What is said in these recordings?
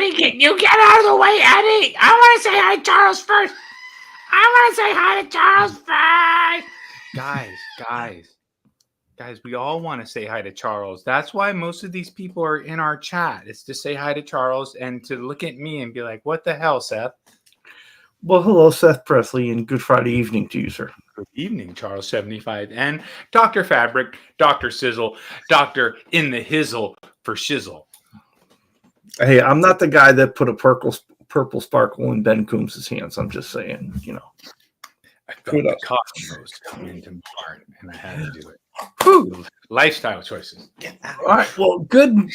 Eddie, can you get out of the way, Eddie? I want to say hi to Charles first. I want to say hi to Charles first. Guys, we all want to say hi to Charles. That's why most of these people are in our chat. It's to say hi to Charles and to look at me and be like, what the hell, Seth? Well, hello, Seth Presley, and good Friday evening to you, sir. Good evening, Charles 75, and Dr. Fabric, Dr. Sizzle, Dr. In the Hizzle for Shizzle. Hey, I'm not the guy that put a purple sparkle in Ben Coombs' hands. I'm just saying, you know. I felt the cosmos come into my heart, and I had to do it. Whew. Lifestyle choices. All right. Well, good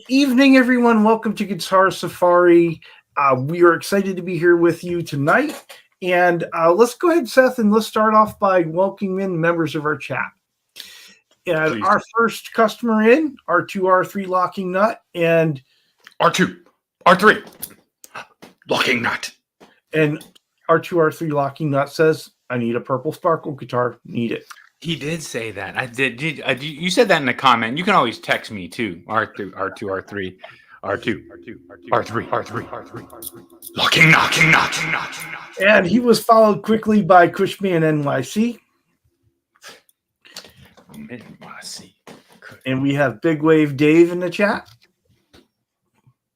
evening, everyone. Welcome to Guitar Safari. We are excited to be here with you tonight. And let's go ahead, Seth, and let's start off by welcoming in members of our chat. And please. Our first customer in, R2R3 Locking Nut, and R2, R3 Locking Nut. And R2R3 Locking Nut says, I need a purple sparkle guitar. Need it. He did say that. I did. You said that in a comment. You can always text me too. R2, R3. Locking Nut. And he was followed quickly by Cushman NYC. And we have Big Wave Dave in the chat.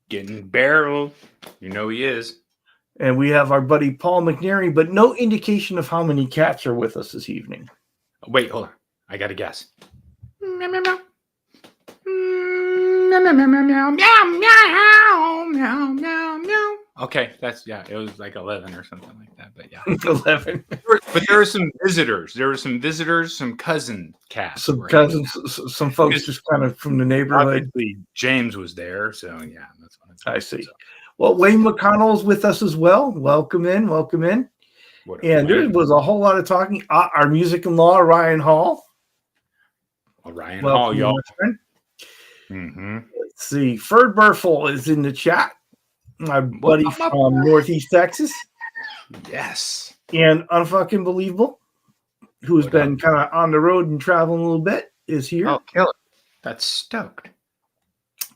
Getting barreled. You know he is. And we have our buddy Paul McNary, but no indication of how many cats are with us this evening. Wait, hold on. I got to guess. Meow, meow, meow. Okay, it was like 11 or something like that, but yeah. 11. But there were some visitors. Some cousin cats. Some cousins, some folks just kind of from the neighborhood. Obviously, James was there, so yeah, that's what I see. Well, Wayne McConnell's with us as well. Welcome in. And there was a whole lot of talking. Our music-in-law, Ryan Hall. Ryan Hall, y'all. Mm-hmm. Let's see. Ferd Burfel is in the chat. My buddy from Northeast Texas. Yes. And Unfucking Believable, who's been kind of on the road and traveling a little bit, is here. Oh, kill it. That's stoked.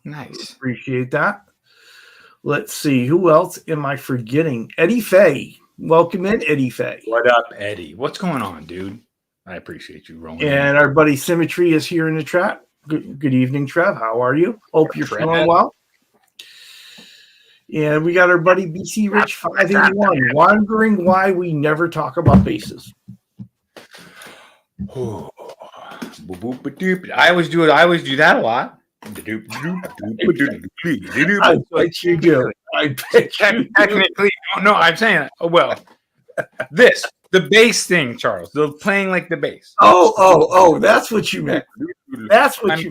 Nice. Appreciate that. Let's see. Who else am I forgetting? Eddie Fay. Welcome in, Eddie Fay. What up, Eddie? What's going on, dude? I appreciate you rolling. And our buddy Symmetry is here in the chat. Good evening, Trev. How are you? Hope you're feeling well. And we got our buddy BC Rich 581, wondering why we never talk about basses. I always do that a lot. I bet you do. Technically, no, I'm saying, well, the bass thing, Charles. They're playing like the bass. Oh, that's what you meant. You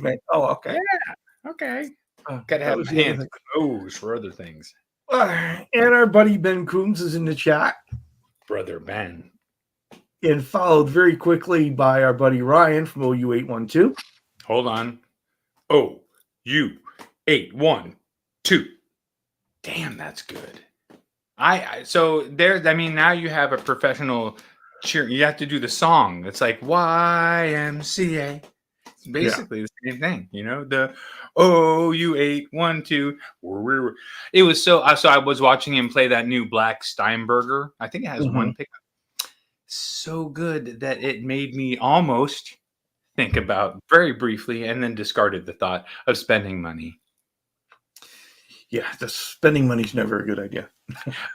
meant. Oh, okay. Yeah, okay. Gotta have my hands closed for other things. And our buddy Ben Coombs is in the chat. Brother Ben. And followed very quickly by our buddy Ryan from OU812. Hold on. OU812. Damn, that's good. Now you have a professional cheer. You have to do the song. It's like YMCA. It's basically the same thing, the OU812. It was so I was watching him play that new Black Steinberger. I think it has one pickup. So good that it made me almost think about very briefly and then discarded the thought of spending money. Yeah, the spending money is never a good idea.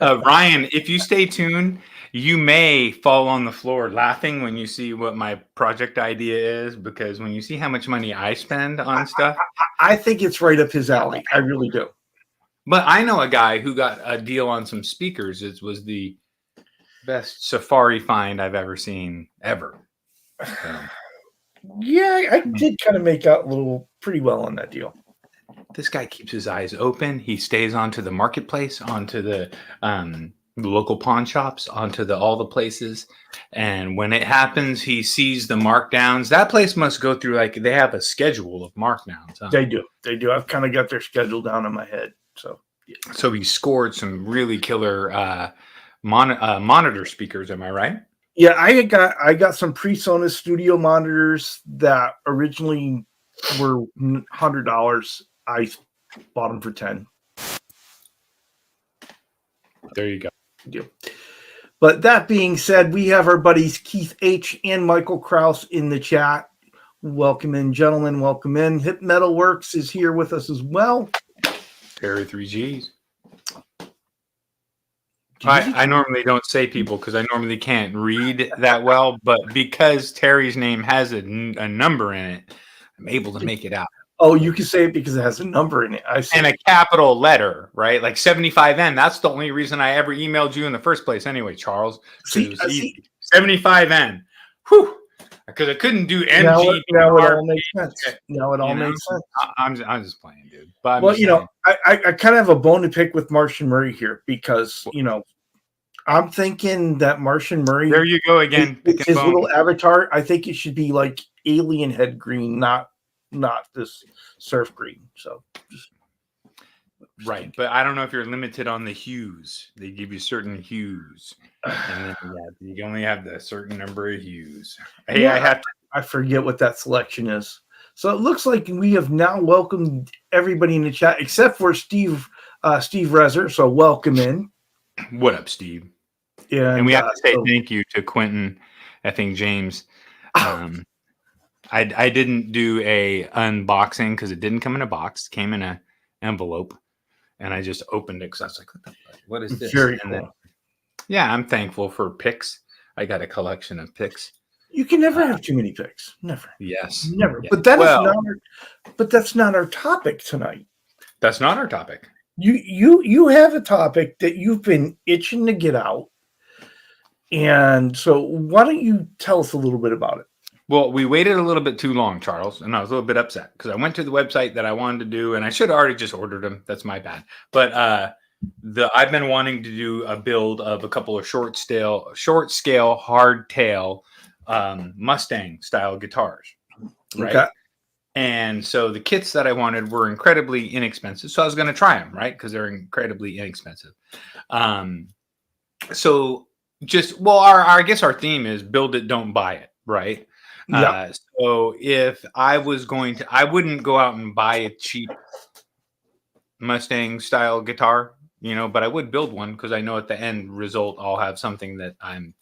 Ryan, if you stay tuned, you may fall on the floor laughing when you see what my project idea is, because when you see how much money I spend on stuff. I think it's right up his alley. I really do. But I know a guy who got a deal on some speakers. It was the best Safari find I've ever seen, ever. So. Yeah, I did kind of make out pretty well on that deal. This guy keeps his eyes open. He stays onto the marketplace, onto the local pawn shops, onto all the places. And when it happens, he sees the markdowns. That place must go through, they have a schedule of markdowns. Huh? They do. I've kind of got their schedule down in my head. So he scored some really killer monitor speakers. Am I right? Yeah, I got some PreSonus studio monitors that originally were $100. I bought them for $10. There you go. But that being said, we have our buddies Keith H. and Michael Kraus in the chat. Welcome in, gentlemen. Welcome in. Hip Metal Works is here with us as well. Terry 3Gs. I normally don't say people because I normally can't read that well, but because Terry's name has a number in it, I'm able to make it out. Oh, you can say it because it has a number in it. I see. And a capital letter, right? Like 75N. That's the only reason I ever emailed you in the first place anyway, Charles. See, 75N. Whew. Because I couldn't do MG. Now it all makes sense. Now it all makes sense. I'm just playing, dude. But I kind of have a bone to pick with Martian Murray here because, I'm thinking that Martian Murray. There you go again. His little avatar, I think it should be like alien head green, not this surf green. So, right. But I don't know if you're limited on the hues. They give you certain hues. And then you only have a certain number of hues. Hey, I forget what that selection is. So it looks like we have now welcomed everybody in the chat except for Steve Rezer. So welcome in. What up, Steve? Yeah, and we have to say thank you to Quentin, I think James. I didn't do a unboxing because it didn't come in a box. It came in an envelope, and I just opened it because I was like, "What is this?" Very cool. Yeah, I'm thankful for picks. I got a collection of picks. You can never have too many picks. Never. Yes. Never. Yeah. But that's not our topic tonight. That's not our topic. You have a topic that you've been itching to get out. And so why don't you tell us a little bit about it? Well, we waited a little bit too long, Charles, and I was a little bit upset because I went to the website that I wanted to do, and I should have already just ordered them. That's my bad. But I've been wanting to do a build of a couple of short scale hardtail Mustang style guitars, right? Okay. And so the kits that I wanted were incredibly inexpensive, so I was going to try them, right? Because they're incredibly inexpensive. I guess our theme is build it, don't buy it, right? Yeah. So if I was I wouldn't go out and buy a cheap Mustang style guitar, but I would build one because I know at the end result I'll have something that I'm,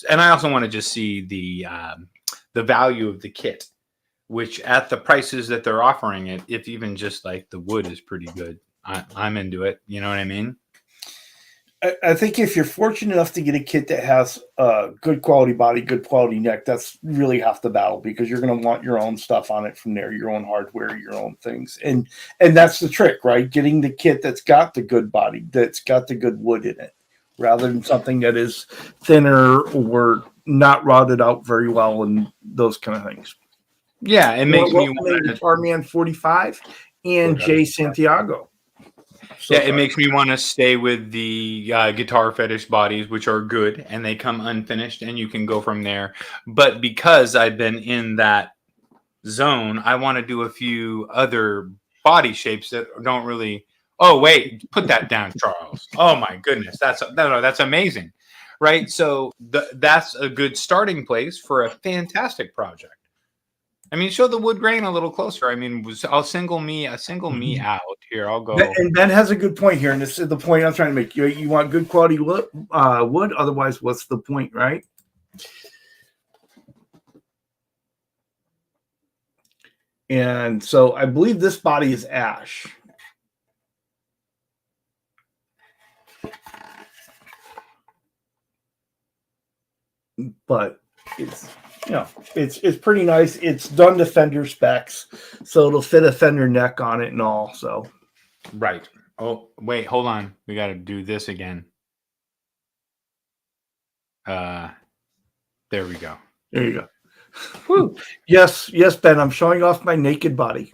and I also want to just see the value of the kit, which at the prices that they're offering it, if even just like the wood is pretty good, I'm into it. You know what I mean? I think if you're fortunate enough to get a kit that has a good quality body, good quality neck, that's really half the battle because you're going to want your own stuff on it from there, your own hardware, your own things. And that's the trick, right? Getting the kit that's got the good body, that's got the good wood in it, rather than something that is thinner or not rotted out very well and those kind of things. Yeah, it makes me want to Guitar Man 45 and Jay Santiago. It makes me want to stay with the guitar fetish bodies, which are good, and they come unfinished, and you can go from there. But because I've been in that zone, I want to do a few other body shapes that don't really. Oh wait, put that down, Charles. Oh my goodness, that's amazing, right? So that's a good starting place for a fantastic project. I mean, show the wood grain a little closer. I mean, I'll single me out here. I'll go. And Ben has a good point here, and this is the point I'm trying to make. You want good quality wood. Otherwise, what's the point, right? And so I believe this body is ash. But it's pretty nice. It's done to Fender specs, so it'll fit a Fender neck on it and all. So, right. Oh, wait, hold on. We got to do this again. There we go. There you go. Woo. Yes, Ben. I'm showing off my naked body.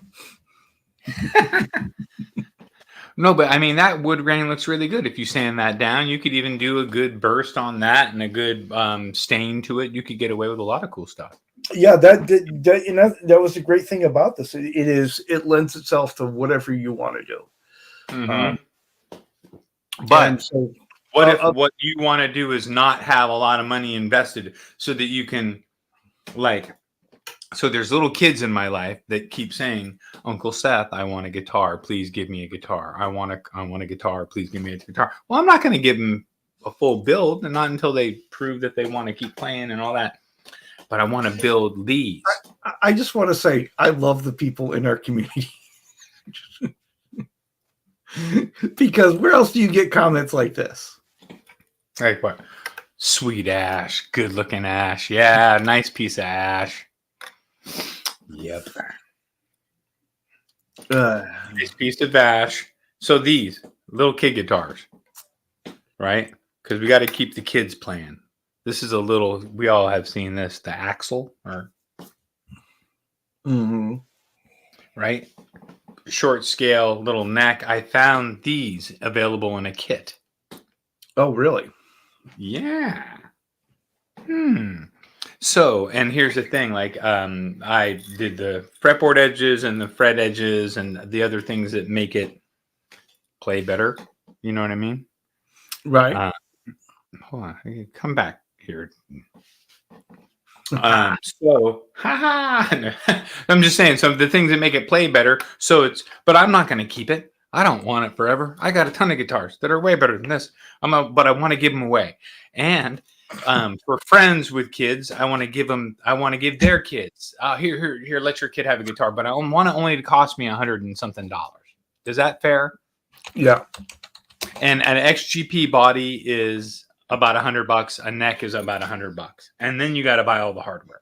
No, but I mean, that wood grain looks really good. If you sand that down, you could even do a good burst on that and a good stain to it. You could get away with a lot of cool stuff. Yeah, that was the great thing about this. It lends itself to whatever you want to do. Mm-hmm. But so, what you want to do is not have a lot of money invested so that you can, like, So there's little kids in my life that keep saying, Uncle Seth, I want a guitar. Please give me a guitar. I want a guitar. Please give me a guitar. Well, I'm not going to give them a full build, and not until they prove that they want to keep playing and all that. But I want to build these. I just want to say I love the people in our community. Because where else do you get comments like this? Like what? Sweet ash. Good looking ash. Yeah, nice piece of ash. Yep. Nice piece of ash. So these little kid guitars, right? Because we got to keep the kids playing. This is a little, we all have seen this, the axle, or right? Short scale, little neck. I found these available in a kit. Oh, really? Yeah. So, and here's the thing, like I did the fretboard edges and the fret edges and the other things that make it play better. You know what I mean? Right. Hold on, come back here. So, I'm just saying some of the things that make it play better. So but I'm not going to keep it. I don't want it forever. I got a ton of guitars that are way better than this. But I want to give them away. And for friends with kids, I want to give their kids. Here, let your kid have a guitar. But I want it only to cost me $100 and something. Is that fair? Yeah. And an XGP body is about $100. A neck is about $100, and then you got to buy all the hardware.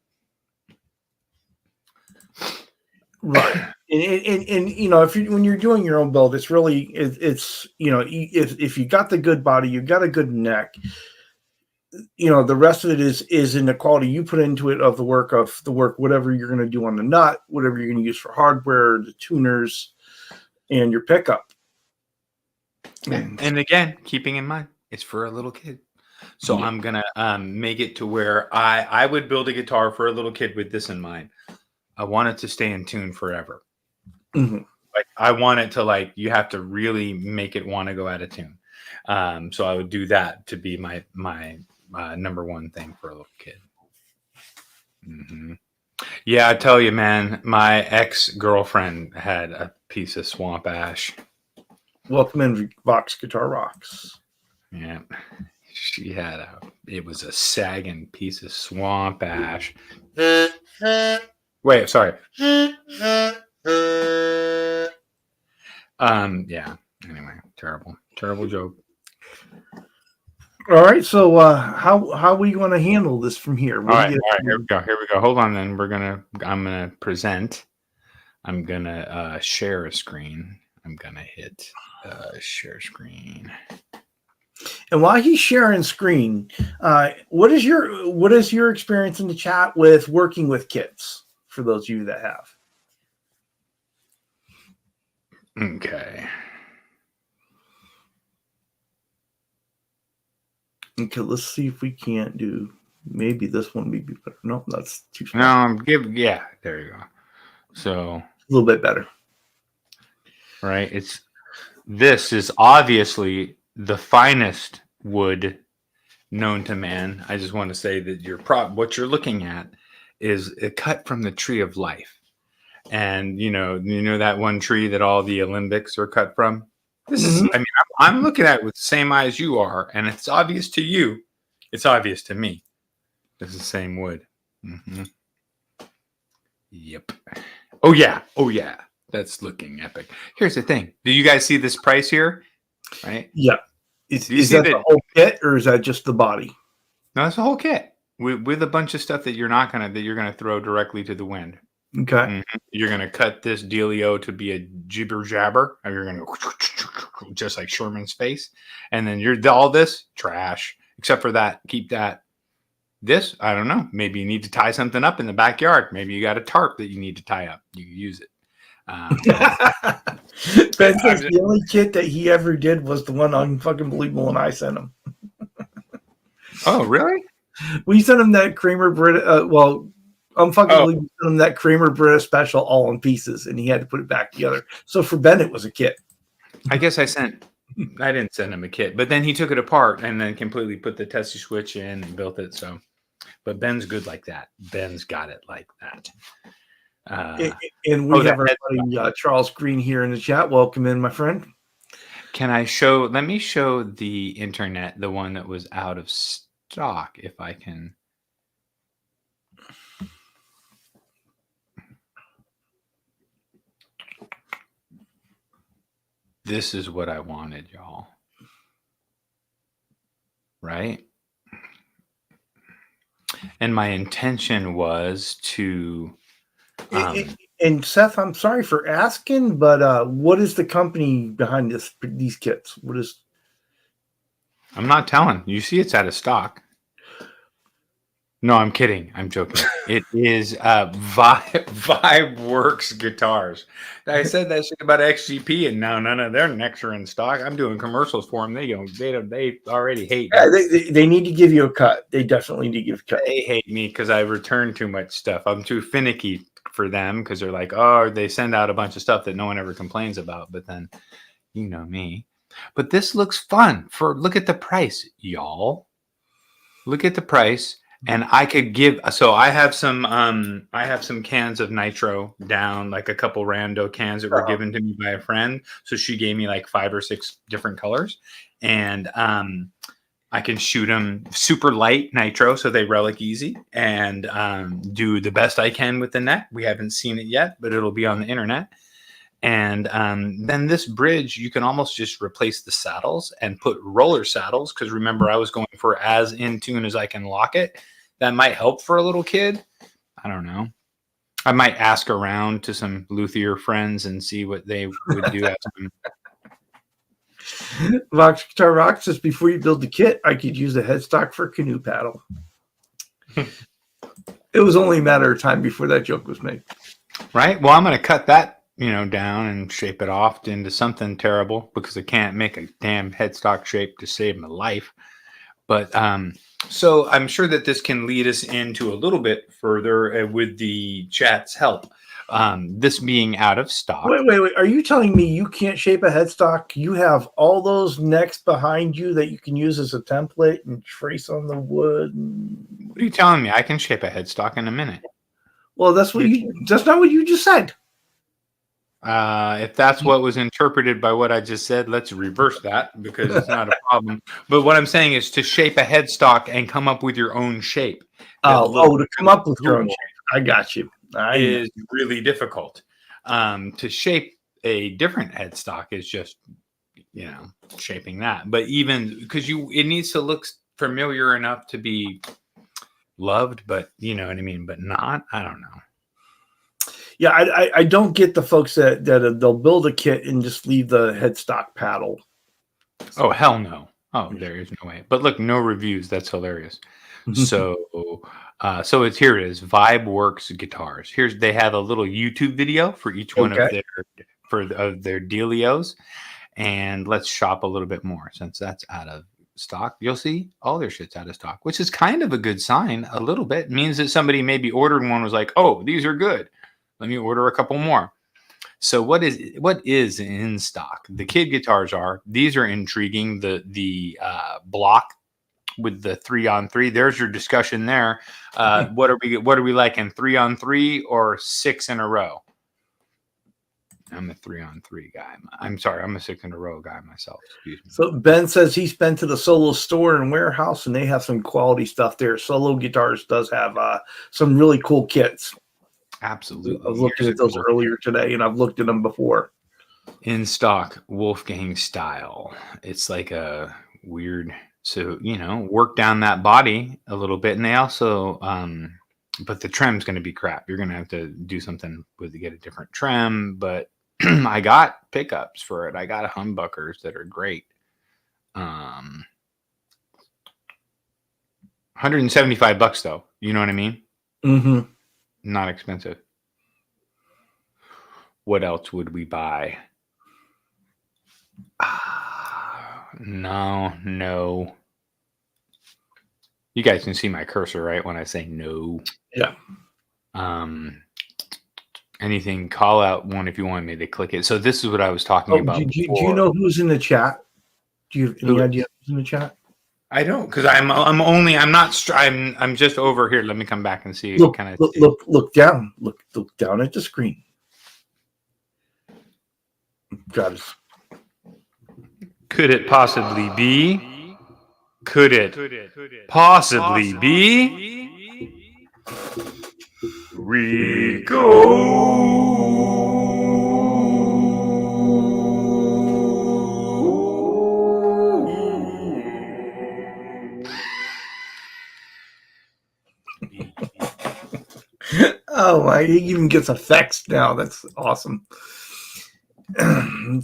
Right. And you know, when you're doing your own build, it's really you know, if you got the good body, you got a good neck. You know, the rest of it is in the quality you put into it of the work, whatever you're going to do on the nut, whatever you're going to use for hardware, the tuners, and your pickup. And again, keeping in mind, it's for a little kid. So I'm going to make it to where I would build a guitar for a little kid with this in mind. I want it to stay in tune forever. Like I want it to, like, you have to really make it want to go out of tune. So I would do that to be my number one thing for a little kid. Yeah, I tell you, man, my ex-girlfriend had a piece of swamp ash. Welcome in Vox Guitar Rocks. Yeah, she had it was a sagging piece of swamp ash. Wait, sorry. Yeah. Anyway, terrible joke. All right, so how are we going to handle this from here? All right, here we go. Hold on, then I'm gonna present. I'm gonna share a screen. I'm gonna hit share screen. And while he's sharing screen, what is your experience in the chat with working with kids? For those of you that have. Okay. Okay, let's see if we can't do maybe this one. Maybe better. No, that's too small. No, there you go. So a little bit better. Right. This is obviously the finest wood known to man. I just want to say that what you're looking at is a cut from the tree of life. And you know that one tree that all the Olympics are cut from? This is, I mean, I'm looking at it with the same eyes you are, and it's obvious to you. It's obvious to me. It's the same wood. Yep. Oh yeah. That's looking epic. Here's the thing. Do you guys see this price here? Right? Yeah. Is that the whole kit, or is that just the body? No, it's the whole kit with a bunch of stuff that you're gonna throw directly to the wind. Okay. You're gonna cut this dealio to be a jibber jabber, and you're gonna just like Sherman's face, and then all this trash. Except for that, keep that. This, I don't know. Maybe you need to tie something up in the backyard. Maybe you got a tarp that you need to tie up. You can use it. Ben says the only kit that he ever did was the one on fucking Believable, and I sent him. Oh, really? We sent him that Kramer Brita. Believable sent him that Kramer Brita special all in pieces, and he had to put it back together. So for Ben, it was a kit. I guess I didn't send him a kit, but then he took it apart and then completely put the Tessie switch in and built it. So, but Ben's good like that. Ben's got it like that. And we have our buddy Charles Green here in the chat. Welcome in, my friend. Can I show? Let me show the internet, the one that was out of stock, if I can. This is what I wanted, y'all. Right? And my intention was to... and Seth, I'm sorry for asking, but what is the company behind these kits? What is... I'm not telling. You see it's out of stock. No, I'm kidding. I'm joking. It is Vibeworks guitars. I said that shit about XGP, and no, their necks are in stock. I'm doing commercials for them. They already hate me. Yeah, they need to give you a cut. They definitely need to give a cut. They hate me because I return too much stuff. I'm too finicky for them because they're like, oh, they send out a bunch of stuff that no one ever complains about. But then, you know me. But this looks fun. Look at the price, y'all. Look at the price. And I could give, so I have some cans of nitro down, like a couple rando cans that were given to me by a friend. So she gave me like 5 or 6 different colors, and I can shoot them super light nitro, so they relic easy, and do the best I can with the neck. We haven't seen it yet, but it'll be on the internet. And then this bridge, you can almost just replace the saddles and put roller saddles. Because remember, I was going for as in tune as I can lock it. That might help for a little kid. I don't know. I might ask around to some luthier friends and see what they would do. Vox Guitar Rock says, before you build the kit, I could use a headstock for a canoe paddle. It was only a matter of time before that joke was made. Right? Well, I'm going to cut that down and shape it off into something terrible because I can't make a damn headstock shape to save my life. But so I'm sure that this can lead us into a little bit further with the chat's help. This being out of stock. Wait. Are you telling me you can't shape a headstock? You have all those necks behind you that you can use as a template and trace on the wood? What are you telling me? I can shape a headstock in a minute. Well, that's not what you just said. If that's what was interpreted by what I just said, let's reverse that because it's not a problem. But what I'm saying is to shape a headstock and come up with your own shape. To come up with your own shape. I got you. Is really difficult. To shape a different headstock is just, shaping that. But even because it needs to look familiar enough to be loved, but you know what I mean, but not. I don't know. Yeah, I don't get the folks that they'll build a kit and just leave the headstock paddle. Oh, hell no. Oh, there is no way. But look, no reviews. That's hilarious. So here it is. Vibeworks guitars. They have a little YouTube video for each one of their dealios. And let's shop a little bit more since that's out of stock. You'll see all their shit's out of stock, which is kind of a good sign. A little bit means that somebody maybe ordered one, was like, oh, these are good. Let me order a couple more. So what is in stock? The kid guitars are. These are intriguing. The block with the 3-on-3. There's your discussion there. What are we liking? 3-on-3 or 6 in a row? I'm a 3-on-3 guy. I'm sorry, I'm a 6 in a row guy myself. Excuse me. So Ben says he's been to the Solo store and warehouse, and they have some quality stuff there. Solo Guitars does have some really cool kits. Absolutely. I was looking at those earlier today, and I've looked at them before. In stock, Wolfgang style. It's like a weird, so, work down that body a little bit. And they also, but the trim's going to be crap. You're going to have to do something to get a different trim. But I got pickups for it. I got humbuckers that are great. $175 though. You know what I mean? Mm-hmm. Not expensive. What else would we buy? No. You guys can see my cursor, right? When I say no. Yeah. Anything, call out one if you want me to click it. So this is what I was talking about. Do you know who's in the chat? Do you have any idea who's in the chat? I don't, because I'm just over here. Let me come back and see. Look, Can I look, see? look down. Look down at the screen. Got it. Could it possibly be? Could it possibly be? Rico. Oh my! He even gets effects now. That's awesome.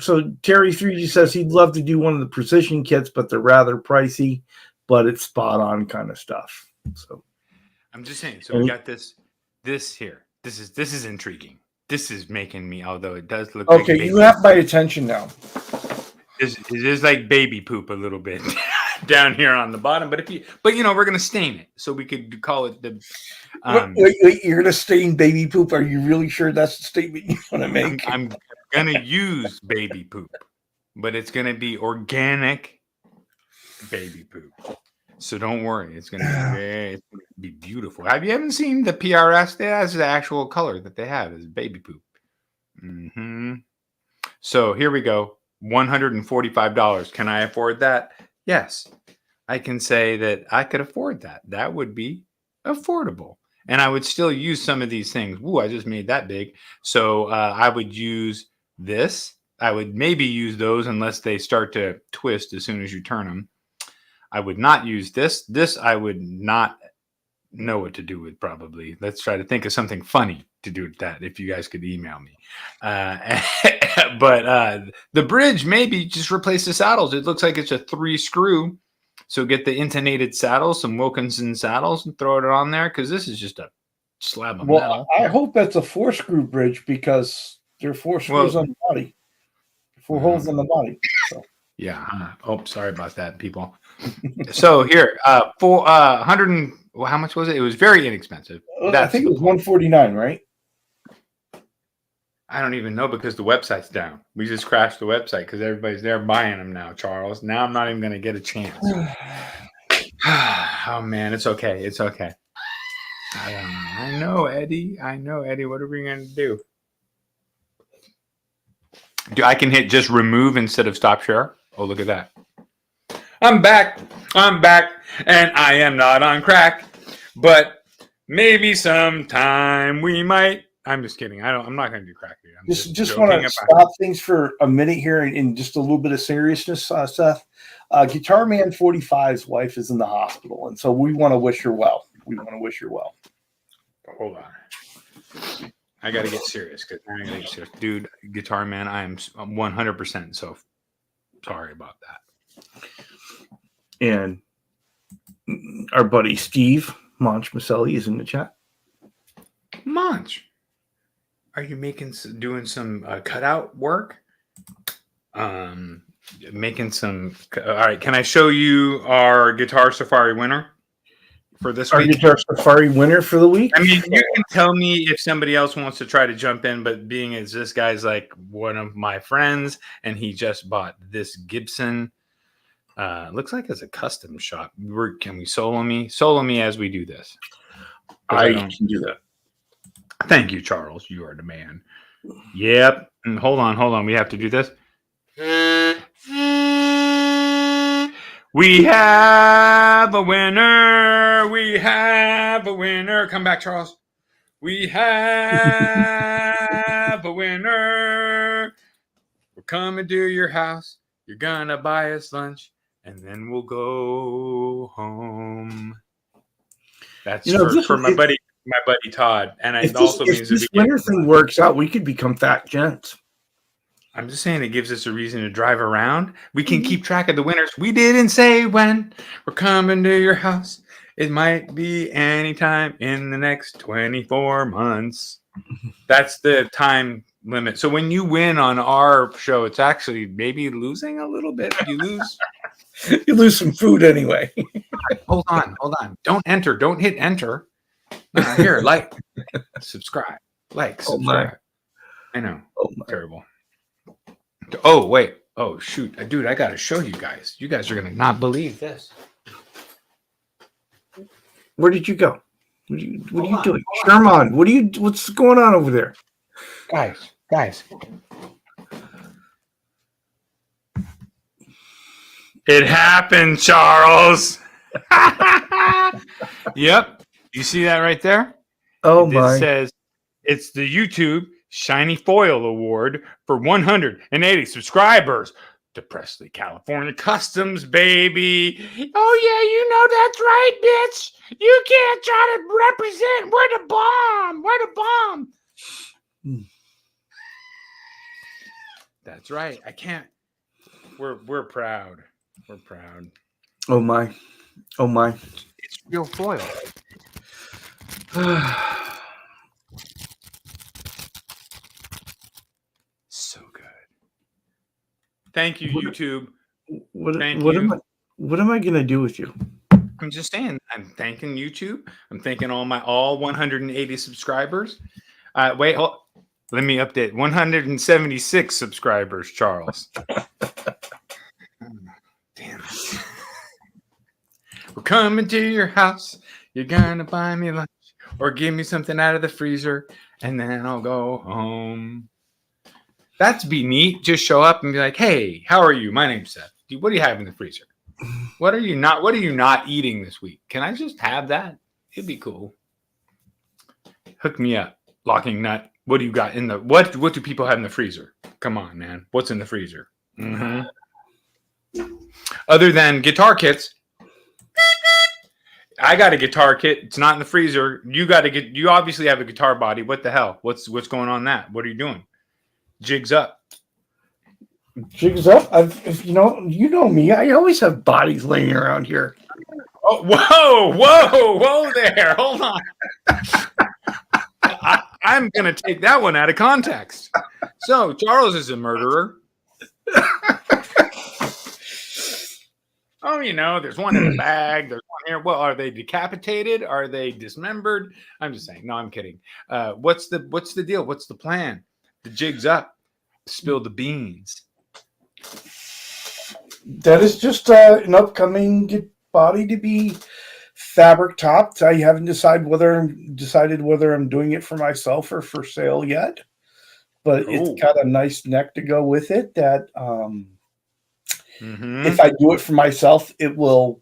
So Terry 3G says he'd love to do one of the precision kits, but they're rather pricey, but it's spot on kind of stuff. So I'm just saying. So we got this here. This is intriguing. This is making me, although it does look okay. like You have my attention now. it is like baby poop a little bit down here on the bottom. But we're gonna stain it, so we could call it the. Wait! You're gonna stain baby poop? Are you really sure that's the statement you want to make? I'm gonna use baby poop, but it's gonna be organic baby poop. So don't worry, it's gonna be beautiful. Haven't seen the PRS? That's the actual color that they have is baby poop. Mm-hmm. So here we go. $145. Can I afford that? Yes, I can say that I could afford that. That would be affordable. And I would still use some of these things. Ooh, I just made that big. So I would use this. I would maybe use those unless they start to twist as soon as you turn them. I would not use this. This I would not know what to do with probably. Let's try to think of something funny to do with that if you guys could email me. But the bridge, maybe just replace the saddles. It looks like it's a 3-screw. So get the intonated saddles, some Wilkinson saddles, and throw it on there because this is just a slab of metal. I hope that's a 4-screw bridge because there are 4 screws on the body, 4 holes in the body. So. Yeah. Oh, sorry about that, people. So here, for 100. How much was it? It was very inexpensive. I think it was $149, right? I don't even know because the website's down. We just crashed the website because everybody's there buying them now, Charles. Now I'm not even going to get a chance. Oh, man. It's okay. It's okay. I know, Eddie. What are we going to do? I can hit just remove instead of stop share? Oh, look at that. I'm back, and I am not on crack. But maybe sometime we might. I'm just kidding. I'm not going to do crack. I'm just want to stop things for a minute here and just a little bit of seriousness, Seth. Guitar Man 45's wife is in the hospital, and so we want to wish her well. Hold on. I got to get serious because I got to get serious. Dude, Guitar Man, I am 100% so sorry about that. And our buddy Steve Monch Maselli is in the chat. Monch, are you doing some cutout work? Making some. All right, can I show you our Guitar Safari winner for this week? Our Guitar Safari winner for the week? I mean, you can tell me if somebody else wants to try to jump in, but being as this guy's like one of my friends and he just bought this Gibson. Looks like it's a custom shop. Can we solo me? Solo me as we do this. I can do that. Thank you, Charles. You are the man. Yep. And hold on. We have to do this. We have a winner. Come back, Charles. We have a winner. We're coming to your house. You're gonna buy us lunch, and then we'll go home. That's for my buddy Todd. And it also means if this winter thing works out, we could become fat gents. I'm just saying it gives us a reason to drive around. We can keep track of the winners. We didn't say when. We're coming to your house. It might be anytime in the next 24 months. That's the time limit. So when you win on our show, it's actually maybe losing a little bit. You lose. You lose some food anyway. Hold on. Don't enter. Don't hit enter. Here, subscribe. Subscribe. I know. Terrible. Oh, wait. Oh, shoot. Dude, I got to show you guys. You guys are going to not believe this. Where did you go? What are you doing? Sherman, what's going on over there? Guys. It happened, Charles. Yep. You see that right there? Oh my. It says it's the YouTube Shiny Foil Award for 180 subscribers to Presley, California Customs, baby. Oh, yeah, you know that's right, bitch. You can't try to represent. We're the bomb. We're the bomb. That's right. I can't. We're proud. We're proud. Oh my. Oh my. It's real foil. So good. Thank you, YouTube. What you. What am I gonna do with you? I'm just saying. I'm thanking YouTube. I'm thanking all 180 subscribers. Wait, let me update. 176 subscribers, Charles. Damn it. We're coming to your house. You're gonna buy me lunch or give me something out of the freezer, and then I'll go home. That'd be neat. Just show up and be like, "Hey, how are you? My name's Seth. What do you have in the freezer? What are you not eating this week? Can I just have that? It'd be cool. Hook me up, Locking Nut. What do you got in the what do people have in the freezer? Come on, man. What's in the freezer? Mm-hmm. Other than guitar kits. I got a guitar kit. It's not in the freezer. You obviously have a guitar body. What the hell? What's going on that? What are you doing? Jigs up. Jigs up. You know me. I always have bodies laying around here. Oh, whoa there. Hold on. I'm going to take that one out of context. So Charles is a murderer. Oh, there's one in the bag. There's one here. Well, are they decapitated? Are they dismembered? I'm just saying. No, I'm kidding. What's the deal? What's the plan? The jig's up. Spill the beans. That is just an upcoming body to be fabric topped. I haven't decided whether I'm doing it for myself or for sale yet. But It's got a nice neck to go with it that if I do it for myself, it will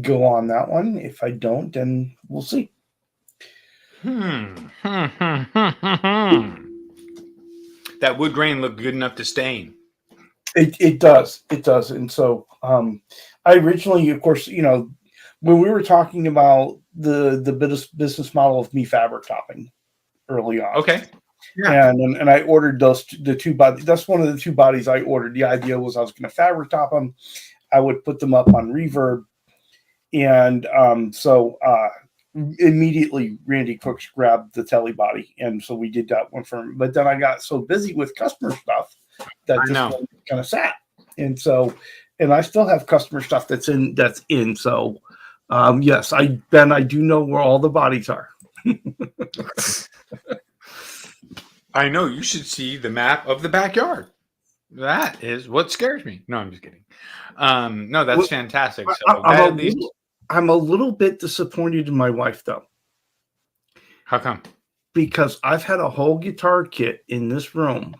go on that one. If I don't, then we'll see. That wood grain looked good enough to stain. It does. And so I originally, of course, when we were talking about the business model of me fabric topping early on. Okay. Yeah. And I ordered the two bodies. That's one of the two bodies I ordered. The idea was I was going to fabric top them. I would put them up on reverb. And so immediately Randy Cooks grabbed the telly body. And so we did that one for him. But then I got so busy with customer stuff that this one kind of sat. And I still have customer stuff that's in. So yes, I do know where all the bodies are. I know. You should see the map of the backyard. That is what scares me. No, I'm just kidding. No, that's fantastic. So I'm a little bit disappointed in my wife, though. How come? Because I've had a whole guitar kit in this room,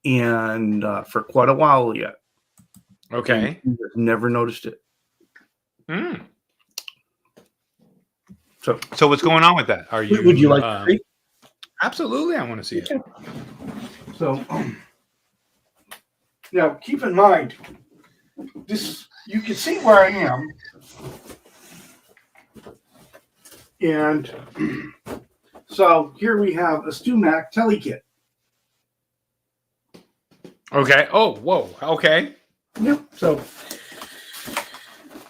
and for quite a while yet. Okay. And I've never noticed it. So what's going on with that? Would you like to see? Absolutely, I want to see it. So now keep in mind, you can see where I am. And so here we have a StewMac Telly kit. Okay. Oh, whoa. Okay. Yep. So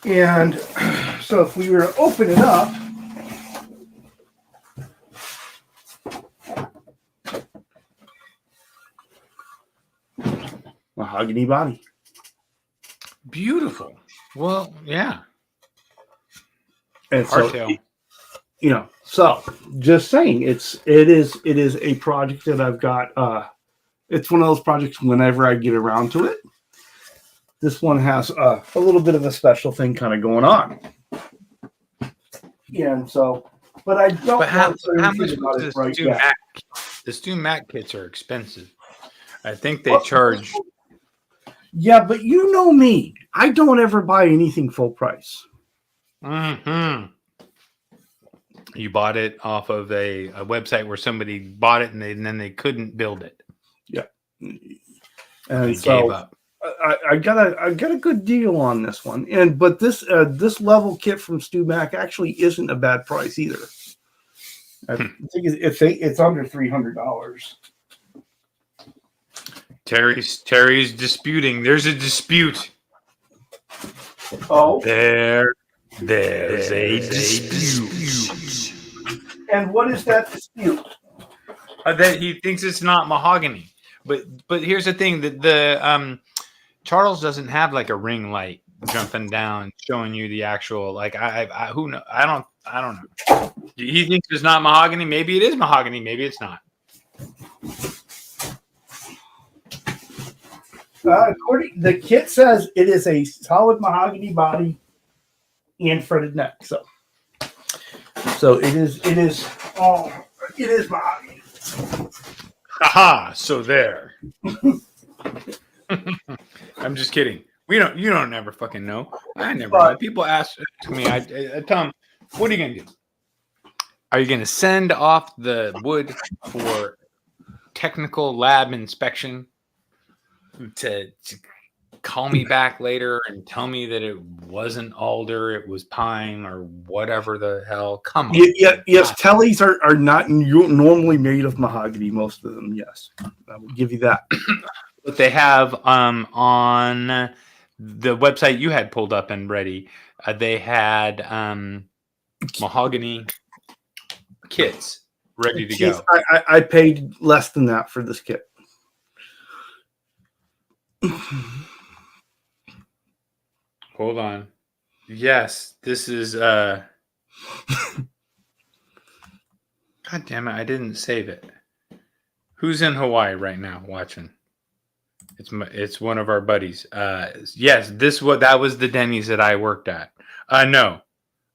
if we were to open it up, mahogany body. Beautiful. Well, yeah. And hardtail. So just saying, it is a project that I've got. It's one of those projects whenever I get around to it. This one has a little bit of a special thing kind of going on. And so, but I don't But how want to say much anything about was it the right Stu yet. Mac? The Stu Mac kits are expensive. I think they Well, charge. Yeah, but you know me. I don't ever buy anything full price. Mm-hmm. You bought it off of a website where somebody bought it and then they couldn't build it. Yeah, And they and gave so up. I got a good deal on this one. But this level kit from Stu Mac actually isn't a bad price either. I think it's under $300. Terry's disputing. There's a dispute. Oh, There's a dispute. and what is that dispute? That he thinks it's not mahogany. But here's the thing: that the Charles doesn't have like a ring light jumping down showing you the actual like I who know I don't know. He thinks it's not mahogany. Maybe it is mahogany. Maybe it's not. The kit says it is a solid mahogany body and fretted neck. So it is mahogany. Haha! So there. I'm just kidding. You don't never fucking know. I never know. People ask me. I tell them, "What are you gonna do? Are you gonna send off the wood for technical lab inspection to call me back later and tell me that it wasn't alder, it was pine or whatever the hell? Come on." Yes, tellies are not normally made of mahogany. Most of them, yes, I will give you that. But they have on the website you had pulled up and ready, they had mahogany kits ready to go. I paid less than that for this kit. Hold on. Yes, this is God damn it, I didn't save it. Who's in Hawaii right now watching? It's one of our buddies. Yes, that was the Denny's that I worked at. No.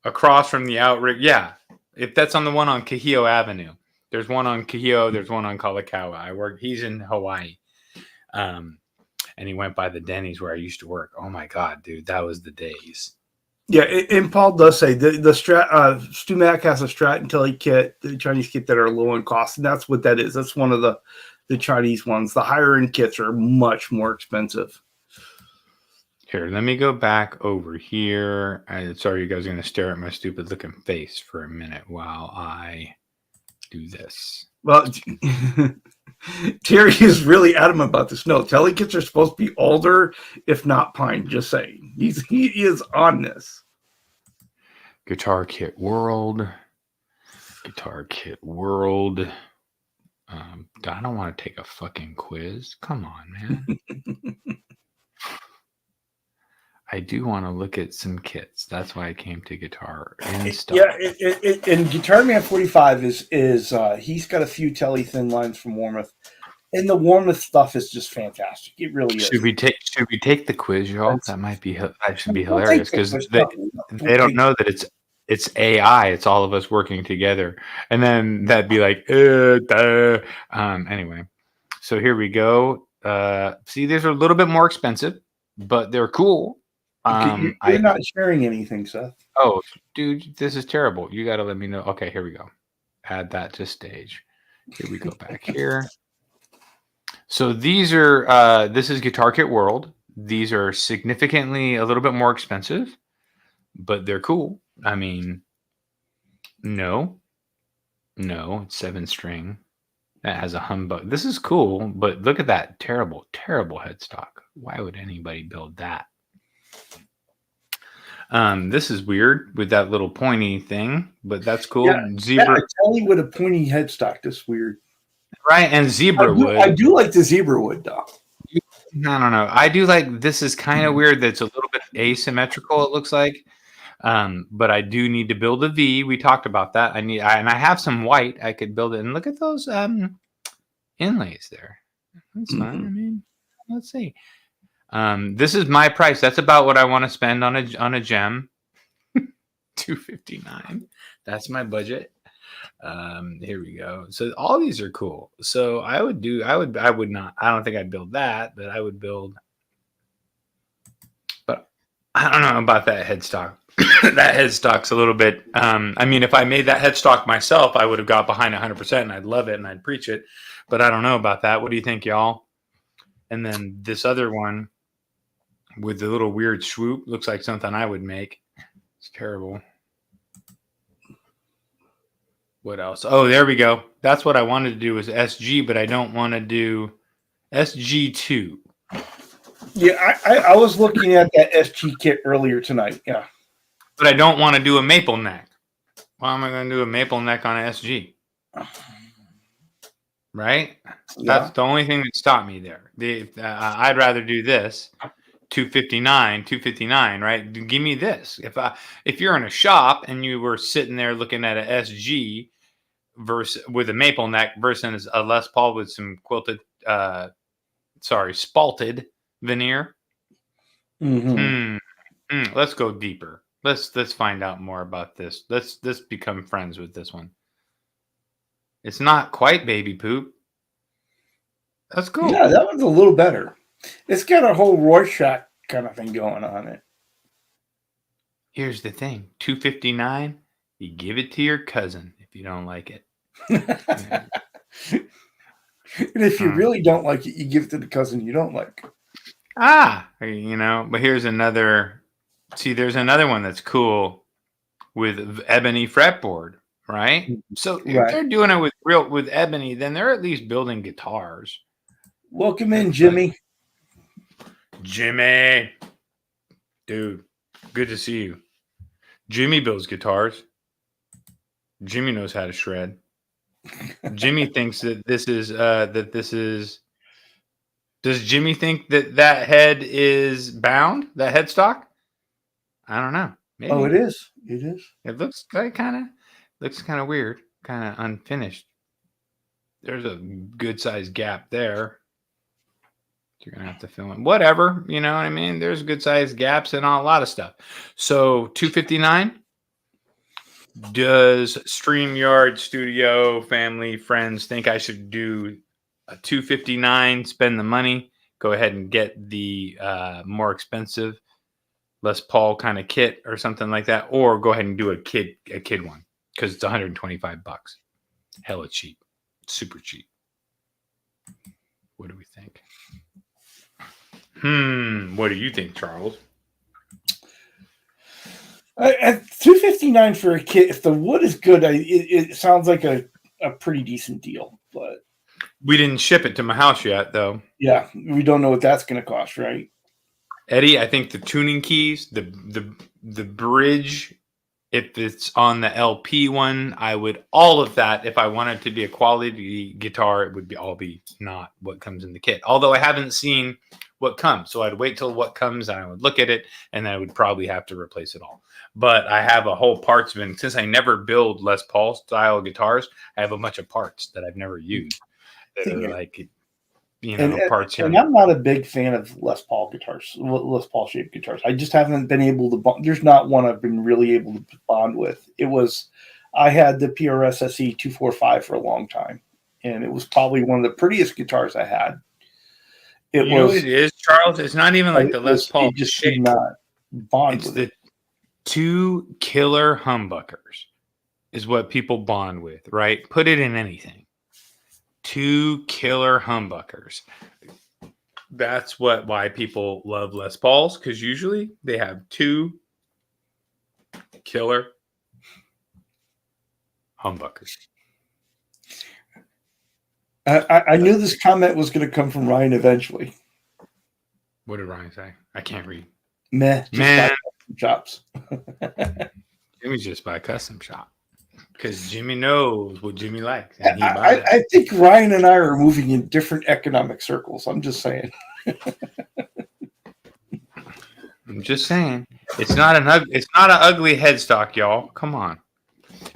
Across from the outrigger. Yeah. If that's on the one on Kahio Avenue. There's one on Kahio, there's one on Kalakaua. He's in Hawaii. And he went by the Denny's where I used to work. Oh my God, dude, that was the days. Yeah, and Paul does say the Stu Mac has a Strat and Telly kit, the Chinese kit that are low in cost, and that's what that is. That's one of the Chinese ones. The higher end kits are much more expensive. Here, let me go back over here. Sorry, you guys are going to stare at my stupid looking face for a minute while I do this. Well, Terry is really adamant about this. No, Telly kits are supposed to be alder, if not pine. Just saying, he is on this. Guitar Kit World. I don't want to take a fucking quiz. Come on, man. I do want to look at some kits. That's why I came to Guitar and stuff. Yeah, and Guitar Man 45 is he's got a few Telly thin lines from Warmouth, and the Warmouth stuff is just fantastic. It really is. Should we take the quiz, y'all? That should be hilarious because they don't know that it's AI. It's all of us working together, and then that'd be like anyway. So here we go. See, these are a little bit more expensive, but they're cool. You're not sharing anything, Seth. Oh, dude, this is terrible. You got to let me know. Okay, here we go. Add that to stage. Here we go back here. So these are, this is Guitar Kit World. These are significantly a little bit more expensive, but they're cool. I mean, no, it's 7-string. That has a humbug. This is cool, but look at that terrible headstock. Why would anybody build that? This is weird with that little pointy thing, but that's cool. Yeah, Zebra. Telly with a pointy headstock. That's weird. Right, and zebra wood. I do like the zebra wood, though. I don't know. I do like this. Is kind of weird. That's a little bit asymmetrical. It looks like, but I do need to build a V. We talked about that. And I have some white. I could build it. And look at those inlays there. That's fine. I mean, let's see. This is my price. That's about what I want to spend on a gem. $259. That's my budget. Here we go. So all these are cool. So I would not, I don't think I'd build that, but I would build, but I don't know about that headstock. That headstock's a little bit, I mean, if I made that headstock myself, I would have got behind 100% and I'd love it and I'd preach it, but I don't know about that. What do you think, y'all? And then this other one with the little weird swoop looks like something I would make. It's terrible. What else? Oh, there we go. That's what I wanted to do was SG, but I don't want to do SG2. Yeah, I was looking at that SG kit earlier tonight. Yeah. But I don't want to do a maple neck. Why am I going to do a maple neck on an SG? Right? Yeah. That's the only thing that stopped me there. I'd rather do this. 259, right? Give me this. If you're in a shop and you were sitting there looking at an SG with a maple neck versus a Les Paul with some spalted veneer. Let's go deeper. Let's find out more about this. Let's become friends with this one. It's not quite baby poop. That's cool. Yeah, that one's a little better. It's got a whole Rorschach kind of thing going on it. Here's the thing. $259, you give it to your cousin if you don't like it. And if you really don't like it, you give it to the cousin you don't like. But here's another. See, there's another one that's cool with ebony fretboard, right? So if they're doing it with ebony, then they're at least building guitars. Welcome in, Jimmy. Jimmy. Dude, good to see you. Jimmy builds guitars. Jimmy knows how to shred. Jimmy thinks that this is does Jimmy think that head is bound, that headstock? I don't know. Maybe. Oh, it is. It is. It looks kind of weird, kind of unfinished. There's a good sized gap there. You're gonna have to fill in. Whatever, you know what I mean? There's good sized gaps in a lot of stuff. So 259. Does StreamYard Studio family friends think I should do a 259? Spend the money, go ahead and get the more expensive Les Paul kind of kit or something like that, or go ahead and do a kid one because it's $125. Hella cheap, super cheap. What do we think? What do you think, Charles? At $259 for a kit, if the wood is good, it sounds like a pretty decent deal. But we didn't ship it to my house yet, though. Yeah, we don't know what that's going to cost, right? Eddie, I think the tuning keys, the bridge, if it's on the LP one, I would all of that. If I wanted to be a quality guitar, it would be not what comes in the kit. Although I haven't seen what comes, so I'd wait till what comes and I would look at it, and then I would probably have to replace it all. But I have a whole parts bin since I never build Les Paul style guitars. I have a bunch of parts that I've never used that are like, parts. And I'm not a big fan of Les Paul guitars, Les Paul shaped guitars. I just haven't been able to bond. There's not one I've been really able to bond with. I had the PRS SE 245 for a long time, and it was probably one of the prettiest guitars I had. It is, Charles. It's not even like the Les Paul. It just did not bond with it. Two killer humbuckers is what people bond with, right? Put it in anything. Two killer humbuckers. That's why people love Les Pauls, because usually they have two killer humbuckers. I knew this comment was going to come from Ryan eventually. What did Ryan say? I can't read. Man. Shops. Jimmy's just by custom shop because Jimmy knows what Jimmy likes. And I think Ryan and I are moving in different economic circles. I'm just saying. I'm just saying. It's not an ugly headstock, y'all. Come on.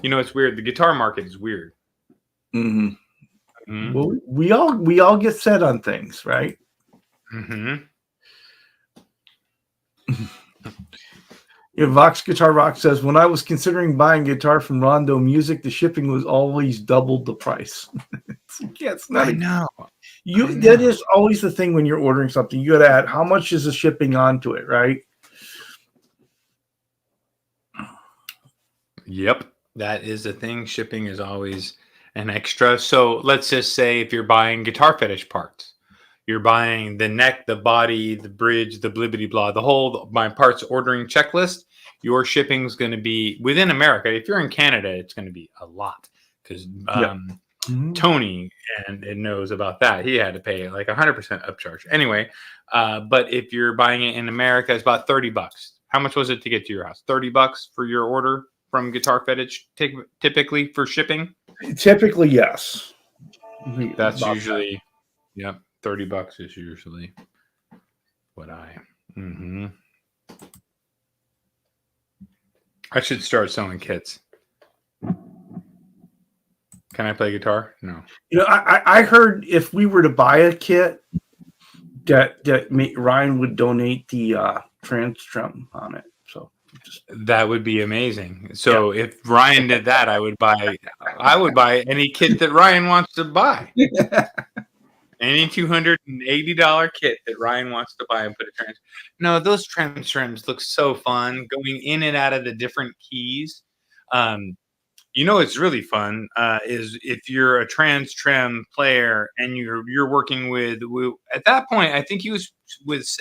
You know, it's weird. The guitar market is weird. Mm-hmm. Mm-hmm. Well, we all get set on things, right? Mm-hmm. Vox Guitar Rock says, when I was considering buying a guitar from Rondo Music, the shipping was always doubled the price. It's not. I know. That is always the thing when you're ordering something. You got to add how much is the shipping onto it, right? Yep, that is the thing. Shipping is always an extra. So let's just say if you're buying guitar fetish parts, you're buying the neck, the body, the bridge, the blibbity blah, the whole my parts ordering checklist. Your shipping is going to be within America. If you're in Canada, it's going to be a lot because Tony and knows about that. He had to pay like 100% upcharge. Anyway, but if you're buying it in America, it's about $30. How much was it to get to your house? $30 for your order from Guitar Fetish, typically for shipping? Typically, yes. That's usually, yep, $30 is usually what I. I should start selling kits. Can I play guitar? No. I heard if we were to buy a kit, that Ryan would donate the trans drum on it. So that would be amazing. So if Ryan did that, I would buy any kit that Ryan wants to buy. Any $280 kit that Ryan wants to buy and put a trans. No, those trans trims look so fun going in and out of the different keys. It's really fun is if you're a trans trim player and you're working with at that point. I think he was was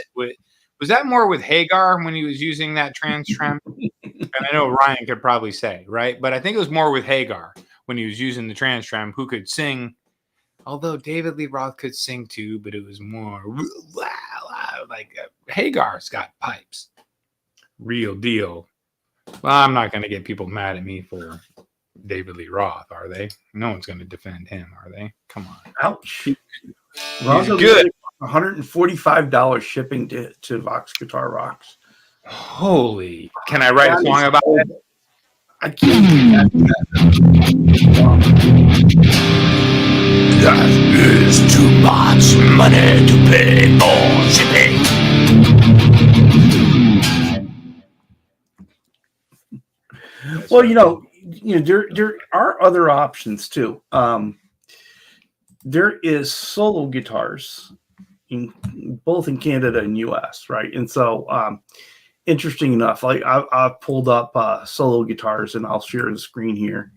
that more with Hagar when he was using that trans trim? And I know Ryan could probably say, right, but I think it was more with Hagar when he was using the trans trim, who could sing. Although David Lee Roth could sing too, but it was more like Hagar's got pipes. Real deal. Well, I'm not going to get people mad at me for David Lee Roth, are they? No one's going to defend him, are they? Come on. Ouch. He's good. $145 shipping to Vox Guitar Rocks. Holy. Can I write a song about that? I can't do that. That is too much money to pay for shipping. Well, there are other options too. There is solo guitars both in Canada and US, right? And so interesting enough, like I've pulled up solo guitars and I'll share the screen here.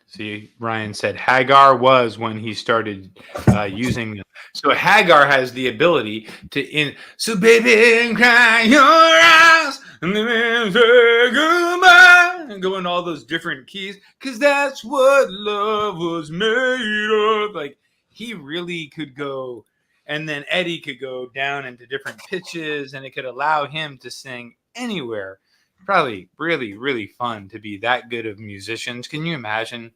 See, Ryan said Hagar was when he started using them. So Hagar has the ability to so baby cry your eyes and then say goodbye and go in all those different keys because that's what love was made of. Like he really could go, and then Eddie could go down into different pitches, and it could allow him to sing anywhere. Probably really, really fun to be that good of musicians. Can you imagine?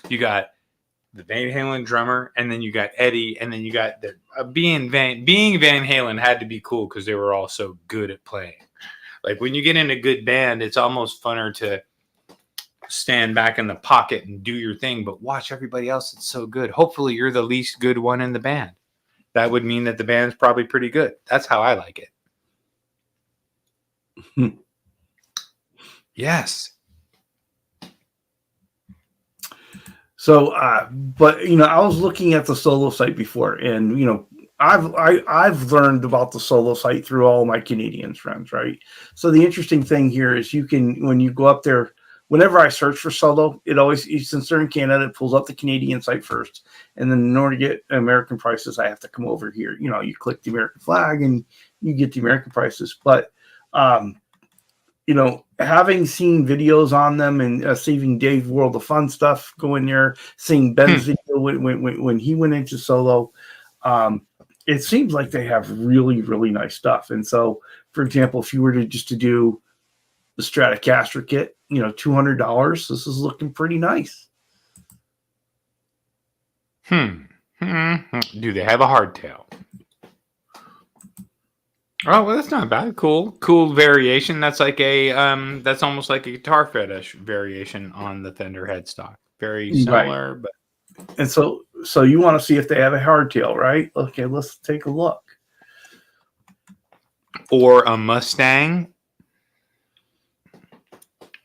You got the Van Halen drummer, and then you got Eddie, and then you got the being Van Halen had to be cool because they were all so good at playing. Like when you get in a good band, it's almost funner to stand back in the pocket and do your thing, but watch everybody else. It's so good. Hopefully, you're the least good one in the band. That would mean that the band's probably pretty good. That's how I like it. Yes. So, but I was looking at the solo site before, and I've learned about the solo site through all my Canadian friends, right? So the interesting thing here is you can, when you go up there, whenever I search for solo, it always, since they're in Canada, it pulls up the Canadian site first, and then in order to get American prices, I have to come over here. You click the American flag and you get the American prices, but having seen videos on them and seeing Dave's World of Fun stuff go in there, seeing Ben's video when he went into solo, it seems like they have really, really nice stuff. And so, for example, if you were to do the Stratocaster kit, $200, this is looking pretty nice. Do they have a hardtail? Oh, well, that's not bad. Cool variation. That's like that's almost like a Guitar Fetish variation on the Fender headstock. Very similar, right. And so you want to see if they have a hardtail, right? Okay, let's take a look. or a Mustang,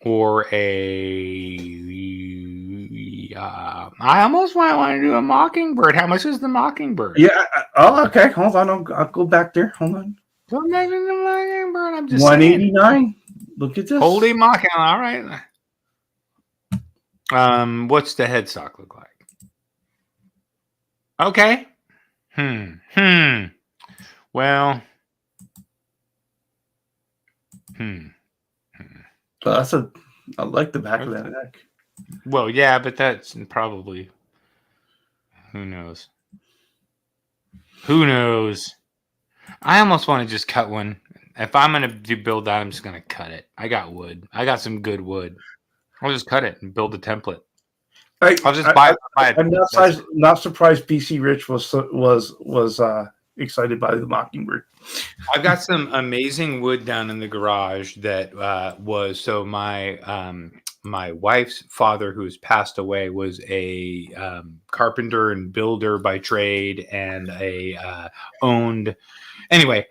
or a. I almost want to do a Mockingbird. How much is the Mockingbird? Yeah. Oh, okay. Hold on. I'll go back there. Hold on. Don't make it the Mockingbird. I'm just 189. Look at this. Holy Mocking. All right. What's the headstock look like? Okay. Well. I like the back of that neck. Well, yeah, but that's probably. Who knows? Who knows? I almost want to just cut one. If I'm gonna build that, I'm just gonna cut it. I got wood. I got some good wood. I'll just cut it and build a template. I'll just buy it. I'm not surprised BC Rich was excited by the Mockingbird. I've got some amazing wood down in the garage that was so my wife's father, who's passed away, was a carpenter and builder by trade, and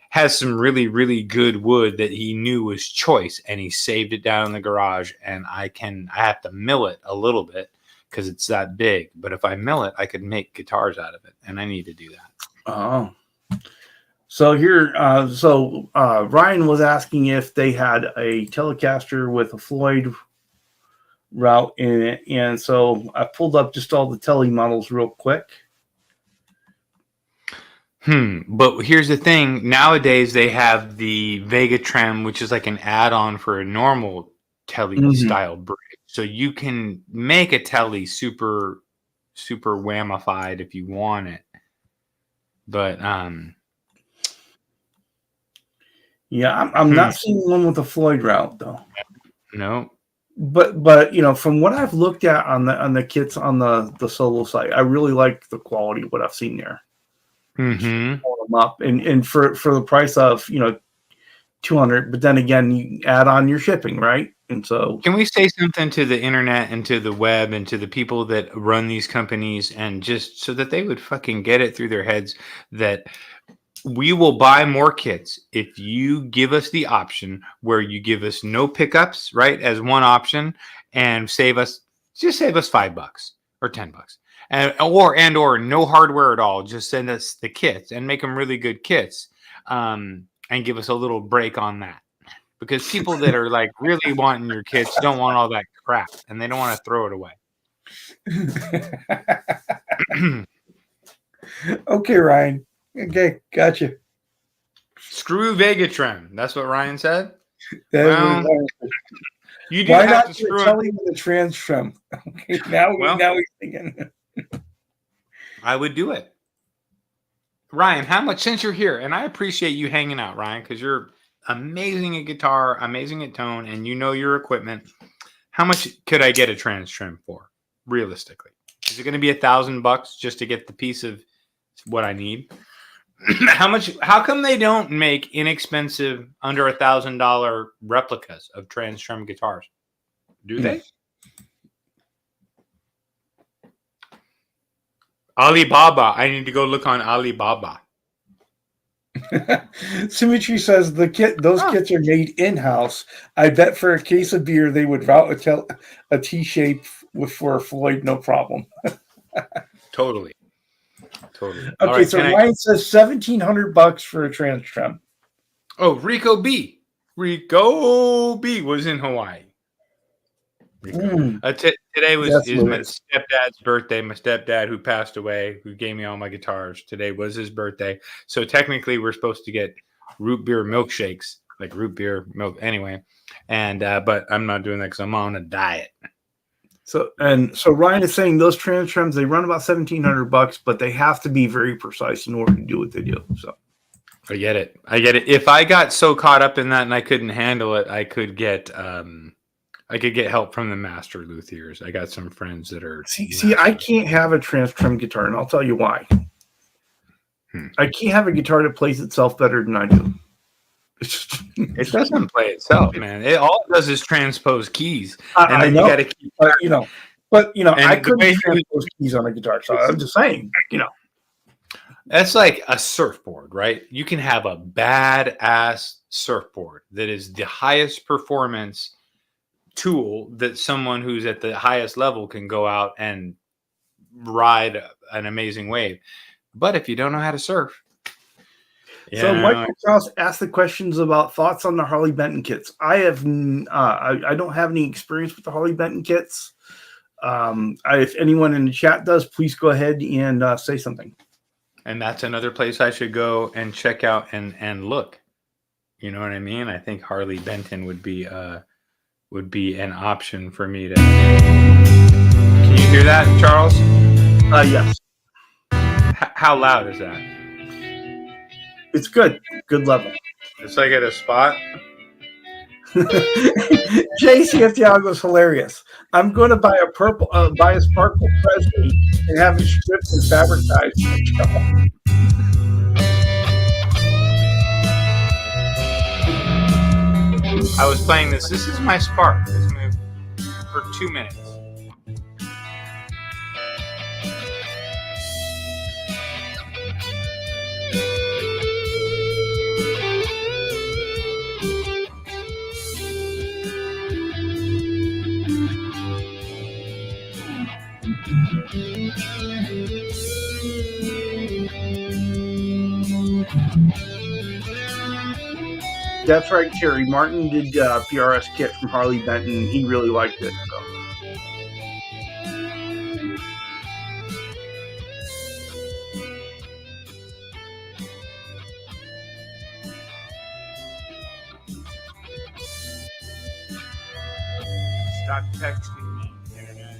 has some really, really good wood that he knew was choice, and he saved it down in the garage. And I have to mill it a little bit because it's that big. But if I mill it, I could make guitars out of it, and I need to do that. Oh. So here, Ryan was asking if they had a Telecaster with a Floyd route in it, and so I pulled up just all the Tele models real quick. But here's the thing: nowadays they have the Vega Trem, which is like an add-on for a normal Tele style bridge, so you can make a Tele super, super whammified if you want it. But yeah, I'm not seeing one with a Floyd route though. No. But from what I've looked at on the kits on the solo site, I really like the quality of what I've seen there. Them up and for the price of $200, but then again you add on your shipping, right? And so can we say something to the internet and to the web and to the people that run these companies, and just so that they would fucking get it through their heads that we will buy more kits if you give us the option where you give us no pickups, right, as one option, and save us $5 or $10, or no hardware at all. Just send us the kits and make them really good kits, and give us a little break on that, because people that are like really wanting your kits don't want all that crap and they don't want to throw it away. Okay, Ryan. Okay, gotcha. Screw Vegatron. That's what Ryan said. You do why have not to screw tell him the trans trim? Okay, now he's thinking. I would do it. Ryan, how much, since you're here, and I appreciate you hanging out, Ryan, because you're amazing at guitar, amazing at tone, and you know your equipment. How much could I get a trans trim for, realistically? Is it going to be $1,000 just to get the piece of what I need? How come they don't make inexpensive, under $1,000 replicas of trans trim guitars? Do they? Alibaba. I need to go look on Alibaba. Symmetry says those kits are made in-house. I bet for a case of beer they would route a T-shape for a Floyd, no problem. Totally. Okay, right, so Ryan says $1,700 for a trans trim. Oh, Rico B was in Hawaii. Today is my stepdad's birthday. My stepdad, who passed away, who gave me all my guitars, today was his birthday. So technically, we're supposed to get root beer milkshakes, like root beer milk. Anyway, and but I'm not doing that because I'm on a diet. So Ryan is saying those trans trims, they run about $1,700, but they have to be very precise in order to do what they do. So I get it. If I got so caught up in that and I couldn't handle it, I could get help from the master luthiers. I got some friends that are. See, I can't have a trans trim guitar, and I'll tell you why. I can't have a guitar that plays itself better than I do. It doesn't play itself, man. All it does is transpose keys, and then you got to keep. But I couldn't transpose keys on a guitar, so I'm just saying, That's like a surfboard, right? You can have a badass surfboard that is the highest performance tool that someone who's at the highest level can go out and ride an amazing wave. But if you don't know how to surf, So Michael Charles asked the questions about thoughts on the Harley Benton kits. I have I don't have any experience with the Harley Benton kits. If anyone in the chat does, please go ahead and say something. And that's another place I should go and check out and look. You know what I mean? I think Harley Benton would be an option for me to. Can you hear that, Charles? Yes. How loud is that? It's good. Good level. It's like at a spot. Jay Santiago's hilarious. I'm going to buy a sparkle Presley and have it stripped and fabricized. I was playing this. This is my Spark. Let's move for 2 minutes. That's right, Terry. Martin did PRS kit from Harley Benton. He really liked it. So. Stop texting me, internet.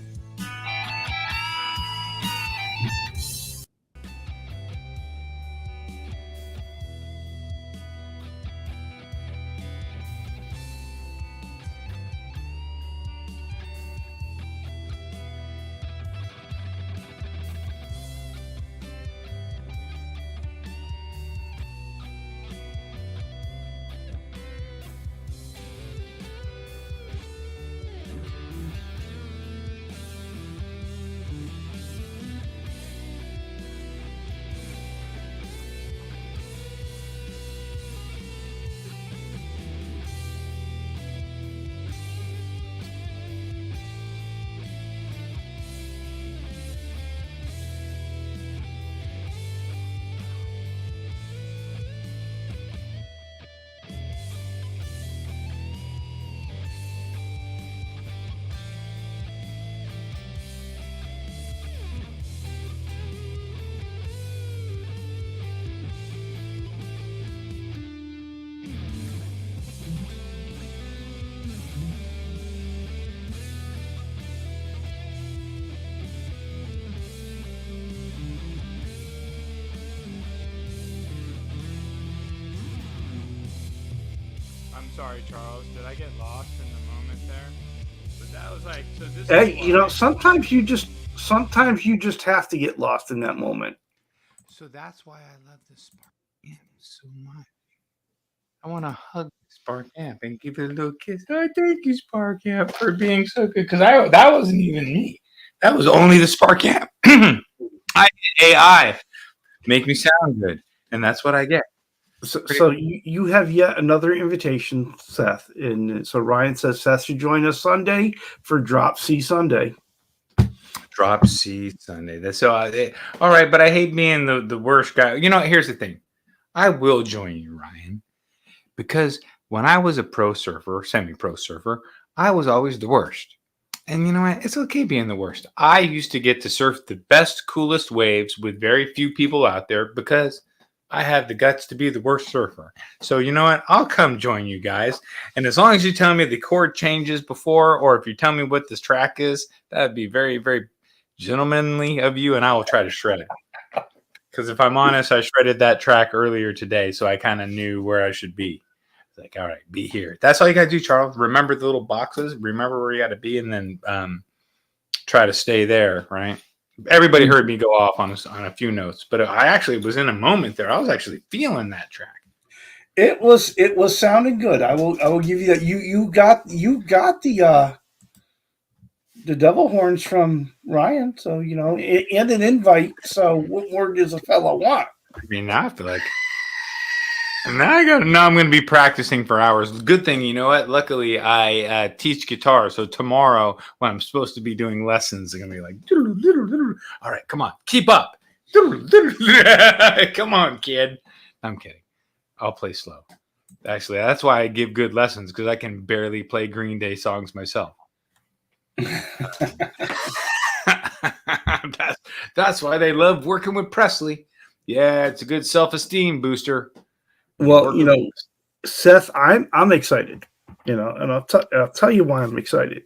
I'm sorry, Charles. Did I get lost in the moment there? But that was like, so this. Hey, you know, sometimes you just have to get lost in that moment. So that's why I love the Spark Amp so much. I want to hug Spark Amp and give it a little kiss. Oh, thank you, Spark Amp, for being so good. Because that wasn't even me. That was only the Spark Amp. I did AI make me sound good, and that's what I get. So you have yet another invitation, Seth. And so Ryan says Seth should join us Sunday for Drop C Sunday. Drop C Sunday. That's so. All right, but I hate being the worst guy. You know, here's the thing. I will join you, Ryan, because when I was a pro surfer, semi-pro surfer, I was always the worst. And you know what? It's okay being the worst. I used to get to surf the best, coolest waves with very few people out there because I have the guts to be the worst surfer. So you know what? I'll come join you guys. And as long as you tell me the chord changes before, or if you tell me what this track is, that'd be very, very gentlemanly of you, and I will try to shred it. Because if I'm honest, I shredded that track earlier today, so I kind of knew where I should be. It's like, all right, be here. That's all you got to do, Charles. Remember the little boxes. Remember where you got to be, and then try to stay there, right? Everybody heard me go off on a few notes, but I actually was in a moment there. I was actually feeling that track. It was sounding good. I will give you that. You got the devil horns from Ryan, so you know, and an invite. So what more does a fellow want? I mean, now I feel like now I'm gonna be practicing for hours. Good thing, you know what? Luckily, I teach guitar, so tomorrow when I'm supposed to be doing lessons, I'm gonna be like, all right, come on, keep up. Come on, kid. I'm kidding. I'll play slow. Actually, that's why I give good lessons, because I can barely play Green Day songs myself. that's why they love working with Presley. Yeah, it's a good self-esteem booster. Well, Seth, I'm excited. And I'll tell you why I'm excited.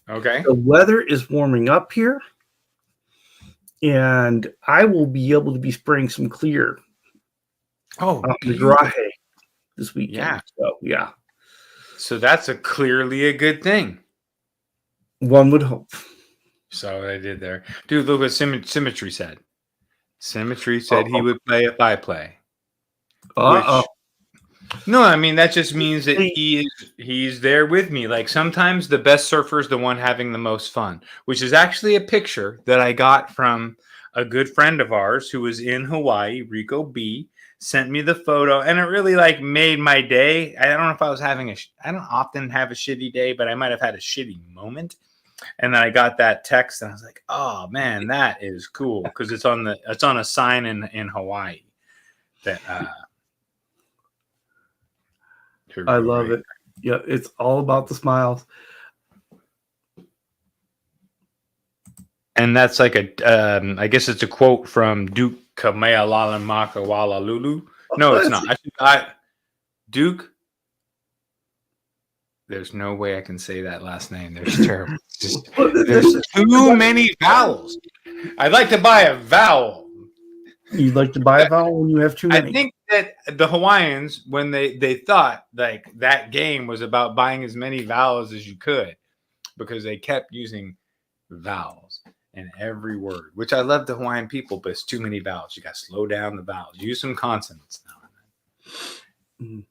Okay. The weather is warming up here, and I will be able to be spraying some clear out in the garage this weekend. Yeah. So yeah. So that's clearly a good thing. One would hope. So what I did there. Dude, look what Symmetry said. Symmetry said he would play if I play. No, I mean, that just means that he's there with me. Like, sometimes the best surfer is the one having the most fun, which is actually a picture that I got from a good friend of ours who was in Hawaii, Rico B, sent me the photo, and it really made my day. I don't know if I was having I don't often have a shitty day, but I might have had a shitty moment. And then I got that text, and I was like, "Oh man, that is cool," because it's on a sign in Hawaii. That I love it. Yeah, it's all about the smiles. And that's like I guess it's a quote from Duke Kamealala Makawala Lulu. No, it's not. Duke. There's no way I can say that last name. There's terrible. There's too many vowels. I'd like to buy a vowel. You'd like to buy a vowel when you have too many? I think that the Hawaiians, when they thought like that game was about buying as many vowels as you could, because they kept using vowels in every word, which I love the Hawaiian people, but it's too many vowels. You got to slow down the vowels. Use some consonants now and then.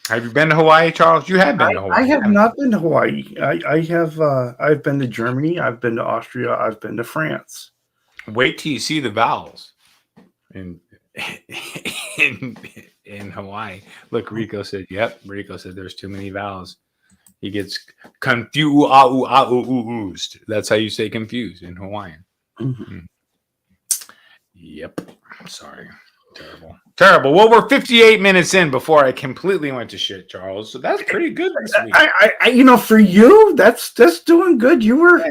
Have you been to Hawaii, Charles? You have been to Hawaii. I have not been to Hawaii. I have. I've been to Germany. I've been to Austria. I've been to France. Wait till you see the vowels in Hawaii. Look, Rico said, "Yep." Rico said, "There's too many vowels." He gets confused. That's how you say confused in Hawaiian. Mm-hmm. Yep. Sorry. Terrible. Well, we're 58 minutes in before I completely went to shit, Charles. So that's pretty good this week. For you, that's doing good. You were,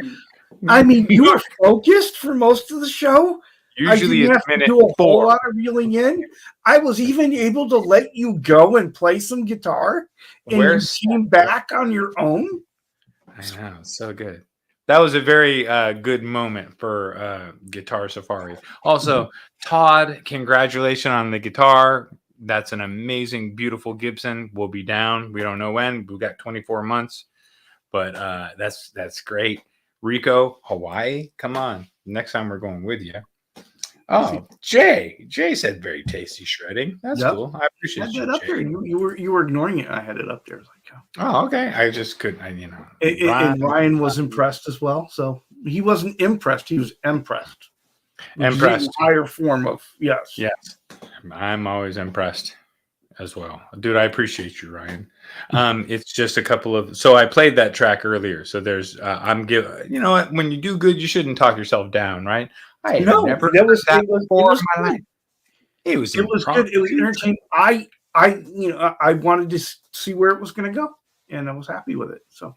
you were focused for most of the show. Usually it's minute do a 4. whole lot of reeling in. I was even able to let you go and play some guitar, and you came back on your own. I know, so good. That was a very good moment for Guitar Safari. Also, Todd, congratulations on the guitar. That's an amazing, beautiful Gibson. We'll be down. We don't know when. We've got 24 months, but that's great. Rico, Hawaii, come on. Next time we're going with you. Oh, Jay said very tasty shredding. That's cool. I appreciate you. Up there. You were ignoring it. I had it up there. Like, oh, okay. I just couldn't. And Ryan was impressed as well. So he wasn't impressed. He was impressed. Impressed. Higher form of yes. Yes. I'm always impressed as well, dude. I appreciate you, Ryan. It's just a couple of. So I played that track earlier. So there's. I'm giving. You know what? When you do good, you shouldn't talk yourself down, right? It was good. It was good. It was entertaining. I wanted to see where it was going to go, and I was happy with it. So,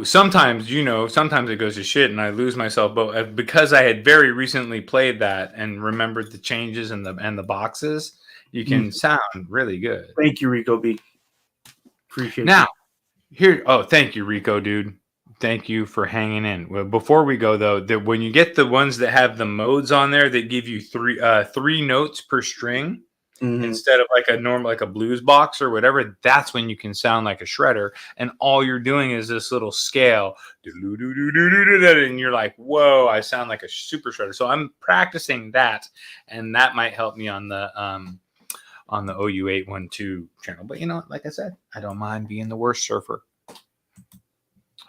sometimes it goes to shit, and I lose myself. But because I had very recently played that and remembered the changes and the boxes, you can sound really good. Thank you, Rico B. Appreciate it. Now, here. Oh, thank you, Rico, dude. Thank you for hanging in. Well, before we go though, when you get the ones that have the modes on there that give you three notes per string instead of like a normal, like a blues box or whatever, that's when you can sound like a shredder. And all you're doing is this little scale, and you're like, whoa, I sound like a super shredder. So I'm practicing that, and that might help me on the OU812 channel. But like I said, I don't mind being the worst surfer.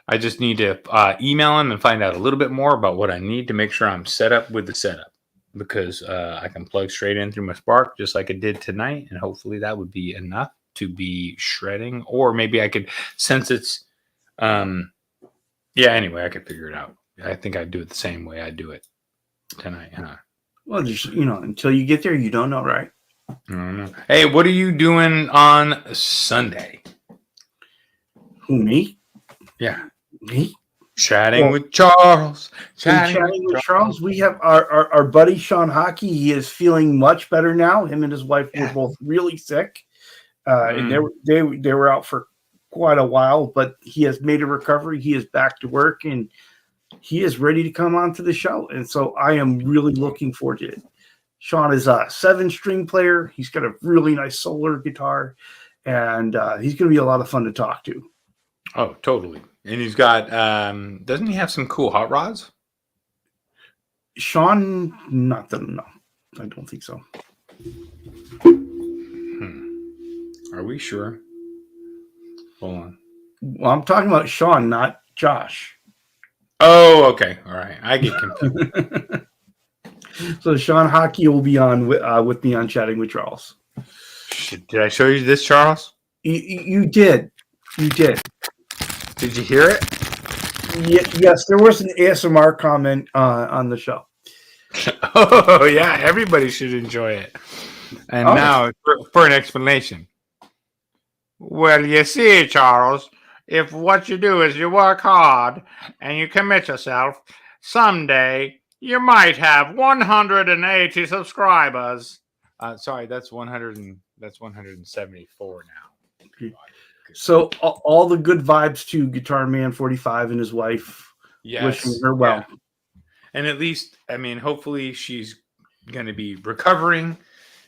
I just need to email him and find out a little bit more about what I need to make sure I'm set up with the setup. because I can plug straight in through my Spark just like I did tonight, and hopefully that would be enough to be shredding. Or maybe I could, since it's anyway, I could figure it out. I think I'd do it the same way I do it tonight, huh? Well, just, until you get there, you don't know, right? I don't know. Hey, what are you doing on Sunday? Who, me? Yeah. Me? Chatting with Charles. Chatting with Charles. We have our buddy Sean Hockey. He is feeling much better now. Him and his wife were both really sick. And they were out for quite a while, but he has made a recovery. He is back to work, and he is ready to come onto the show. And so I am really looking forward to it. Sean is a 7-string player. He's got a really nice solar guitar, and he's going to be a lot of fun to talk to. Oh, totally. And he's got, doesn't he have some cool hot rods? Sean, no, I don't think so. Are we sure? Hold on. Well, I'm talking about Sean, not Josh. Oh, okay. All right. I get confused. So Sean Hockey will be on with me on Chatting with Charles. Did I show you this, Charles? You did. You did. Did you hear it? Yes, there was an ASMR comment on the show. Oh, yeah. Everybody should enjoy it. And now for an explanation. Well, you see, Charles, if what you do is you work hard and you commit yourself, someday you might have 180 subscribers. Sorry, that's 174 now. So all the good vibes to Guitar Man 45 and his wife. Yes. Wishing her well. Yeah. And at least, I mean, hopefully she's going to be recovering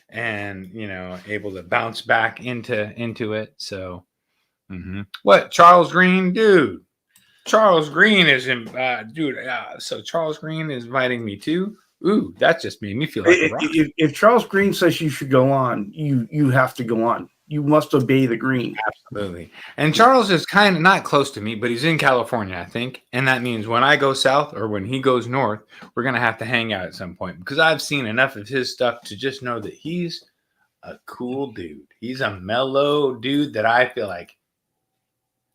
and, able to bounce back into it. So, What? Charles Green? Dude. Charles Green is in, so Charles Green is inviting me too. Ooh, that just made me feel like a rock. If Charles Green says you should go on, you have to go on. You must obey the green. Absolutely. And Charles is kind of not close to me, but he's in California, I think. And that means when I go south or when he goes north, we're going to have to hang out at some point because I've seen enough of his stuff to just know that he's a cool dude. He's a mellow dude that I feel like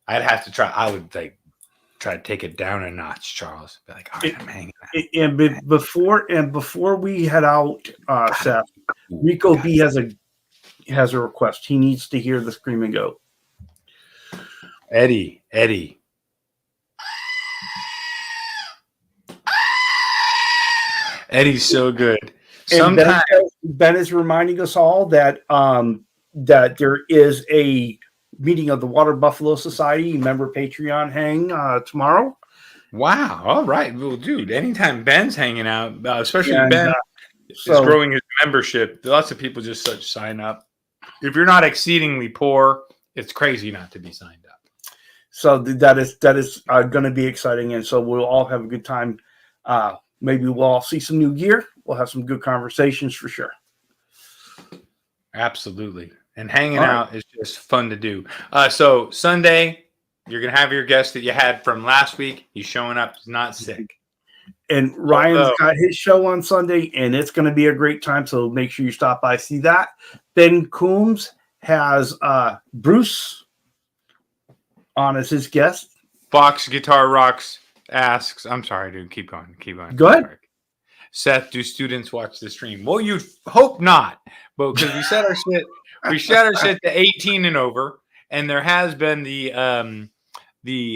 I'd have to try. I would try to take it down a notch, Charles. Be like, all right, I'm hanging out. And before we head out, Seth, Rico B has a request. He needs to hear the scream and go. Eddie. Eddie's so good. Sometimes Ben is reminding us all that that there is a meeting of the Water Buffalo Society member Patreon hang tomorrow. Wow. All right. Well, dude, anytime Ben's hanging out, especially Ben is growing his membership, lots of people just sign up. If you're not exceedingly poor, it's crazy not to be signed up. So that is going to be exciting, and so we'll all have a good time. Maybe we'll all see some new gear. We'll have some good conversations for sure. Absolutely. And hanging out is just fun to do. So Sunday, you're going to have your guest that you had from last week. He's showing up. He's not sick. And Ryan's got his show on Sunday, and it's going to be a great time. So make sure you stop by, see that. Ben Coombs has Bruce on as his guest. Fox Guitar Rocks asks, I'm sorry, dude. Keep going. Go ahead. Seth, do students watch the stream? Well, you hope not, but because we set our shit to 18 and over, and there has been the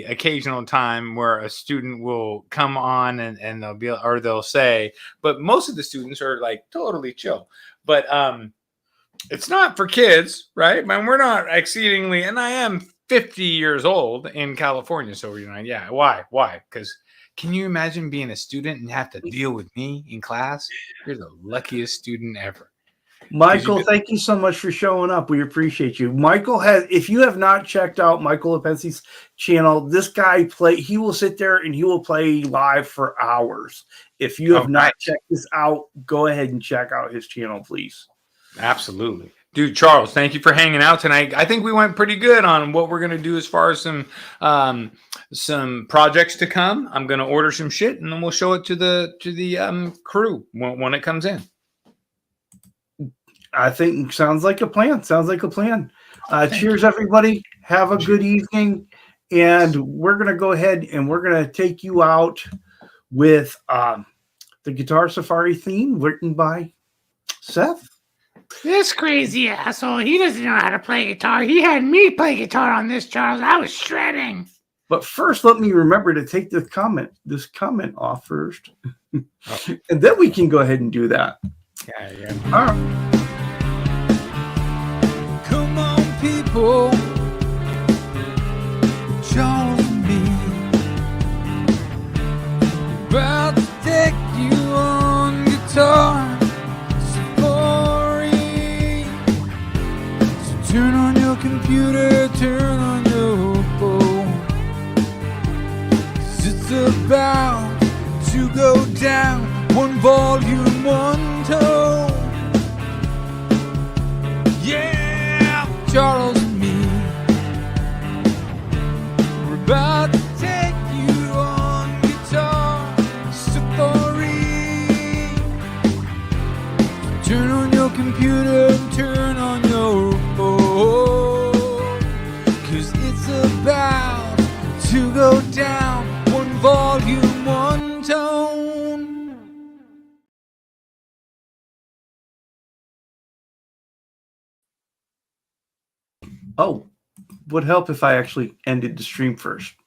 occasional time where a student will come on and they'll say, but most of the students are like totally chill. But it's not for kids, right? Man, we're not exceedingly, and I am 50 years old in California, so why? Because can you imagine being a student and have to deal with me in class? You're the luckiest student ever. Michael, thank you so much for showing up. We appreciate you. Michael if you have not checked out Michael Lepensi's channel, this guy he will sit there and he will play live for hours. If you have not checked this out, go ahead and check out his channel, please. Absolutely. Dude, Charles, thank you for hanging out tonight. I think we went pretty good on what we're gonna do as far as some projects to come. I'm gonna order some shit and then we'll show it to the crew when it comes in. I think sounds like a plan. Sounds like a plan. Cheers, everybody. Have a good evening. And we're going to go ahead and we're going to take you out with the Guitar Safari theme written by Seth. This crazy asshole, he doesn't know how to play guitar. He had me play guitar on this, Charles. I was shredding. But first, let me remember to take this comment off first. And then we can go ahead and do that. Yeah. All right. Come on, people, Charles and me, about to take you on guitar safari. So turn on your computer, turn on your phone. 'Cause it's about to go down, one volume, one tone. Yeah, Charles and me, we're about to take you on guitar safari. Turn on your computer and turn on your phone, 'cause it's about to go down, one volume, one tone. Oh, would help if I actually ended the stream first.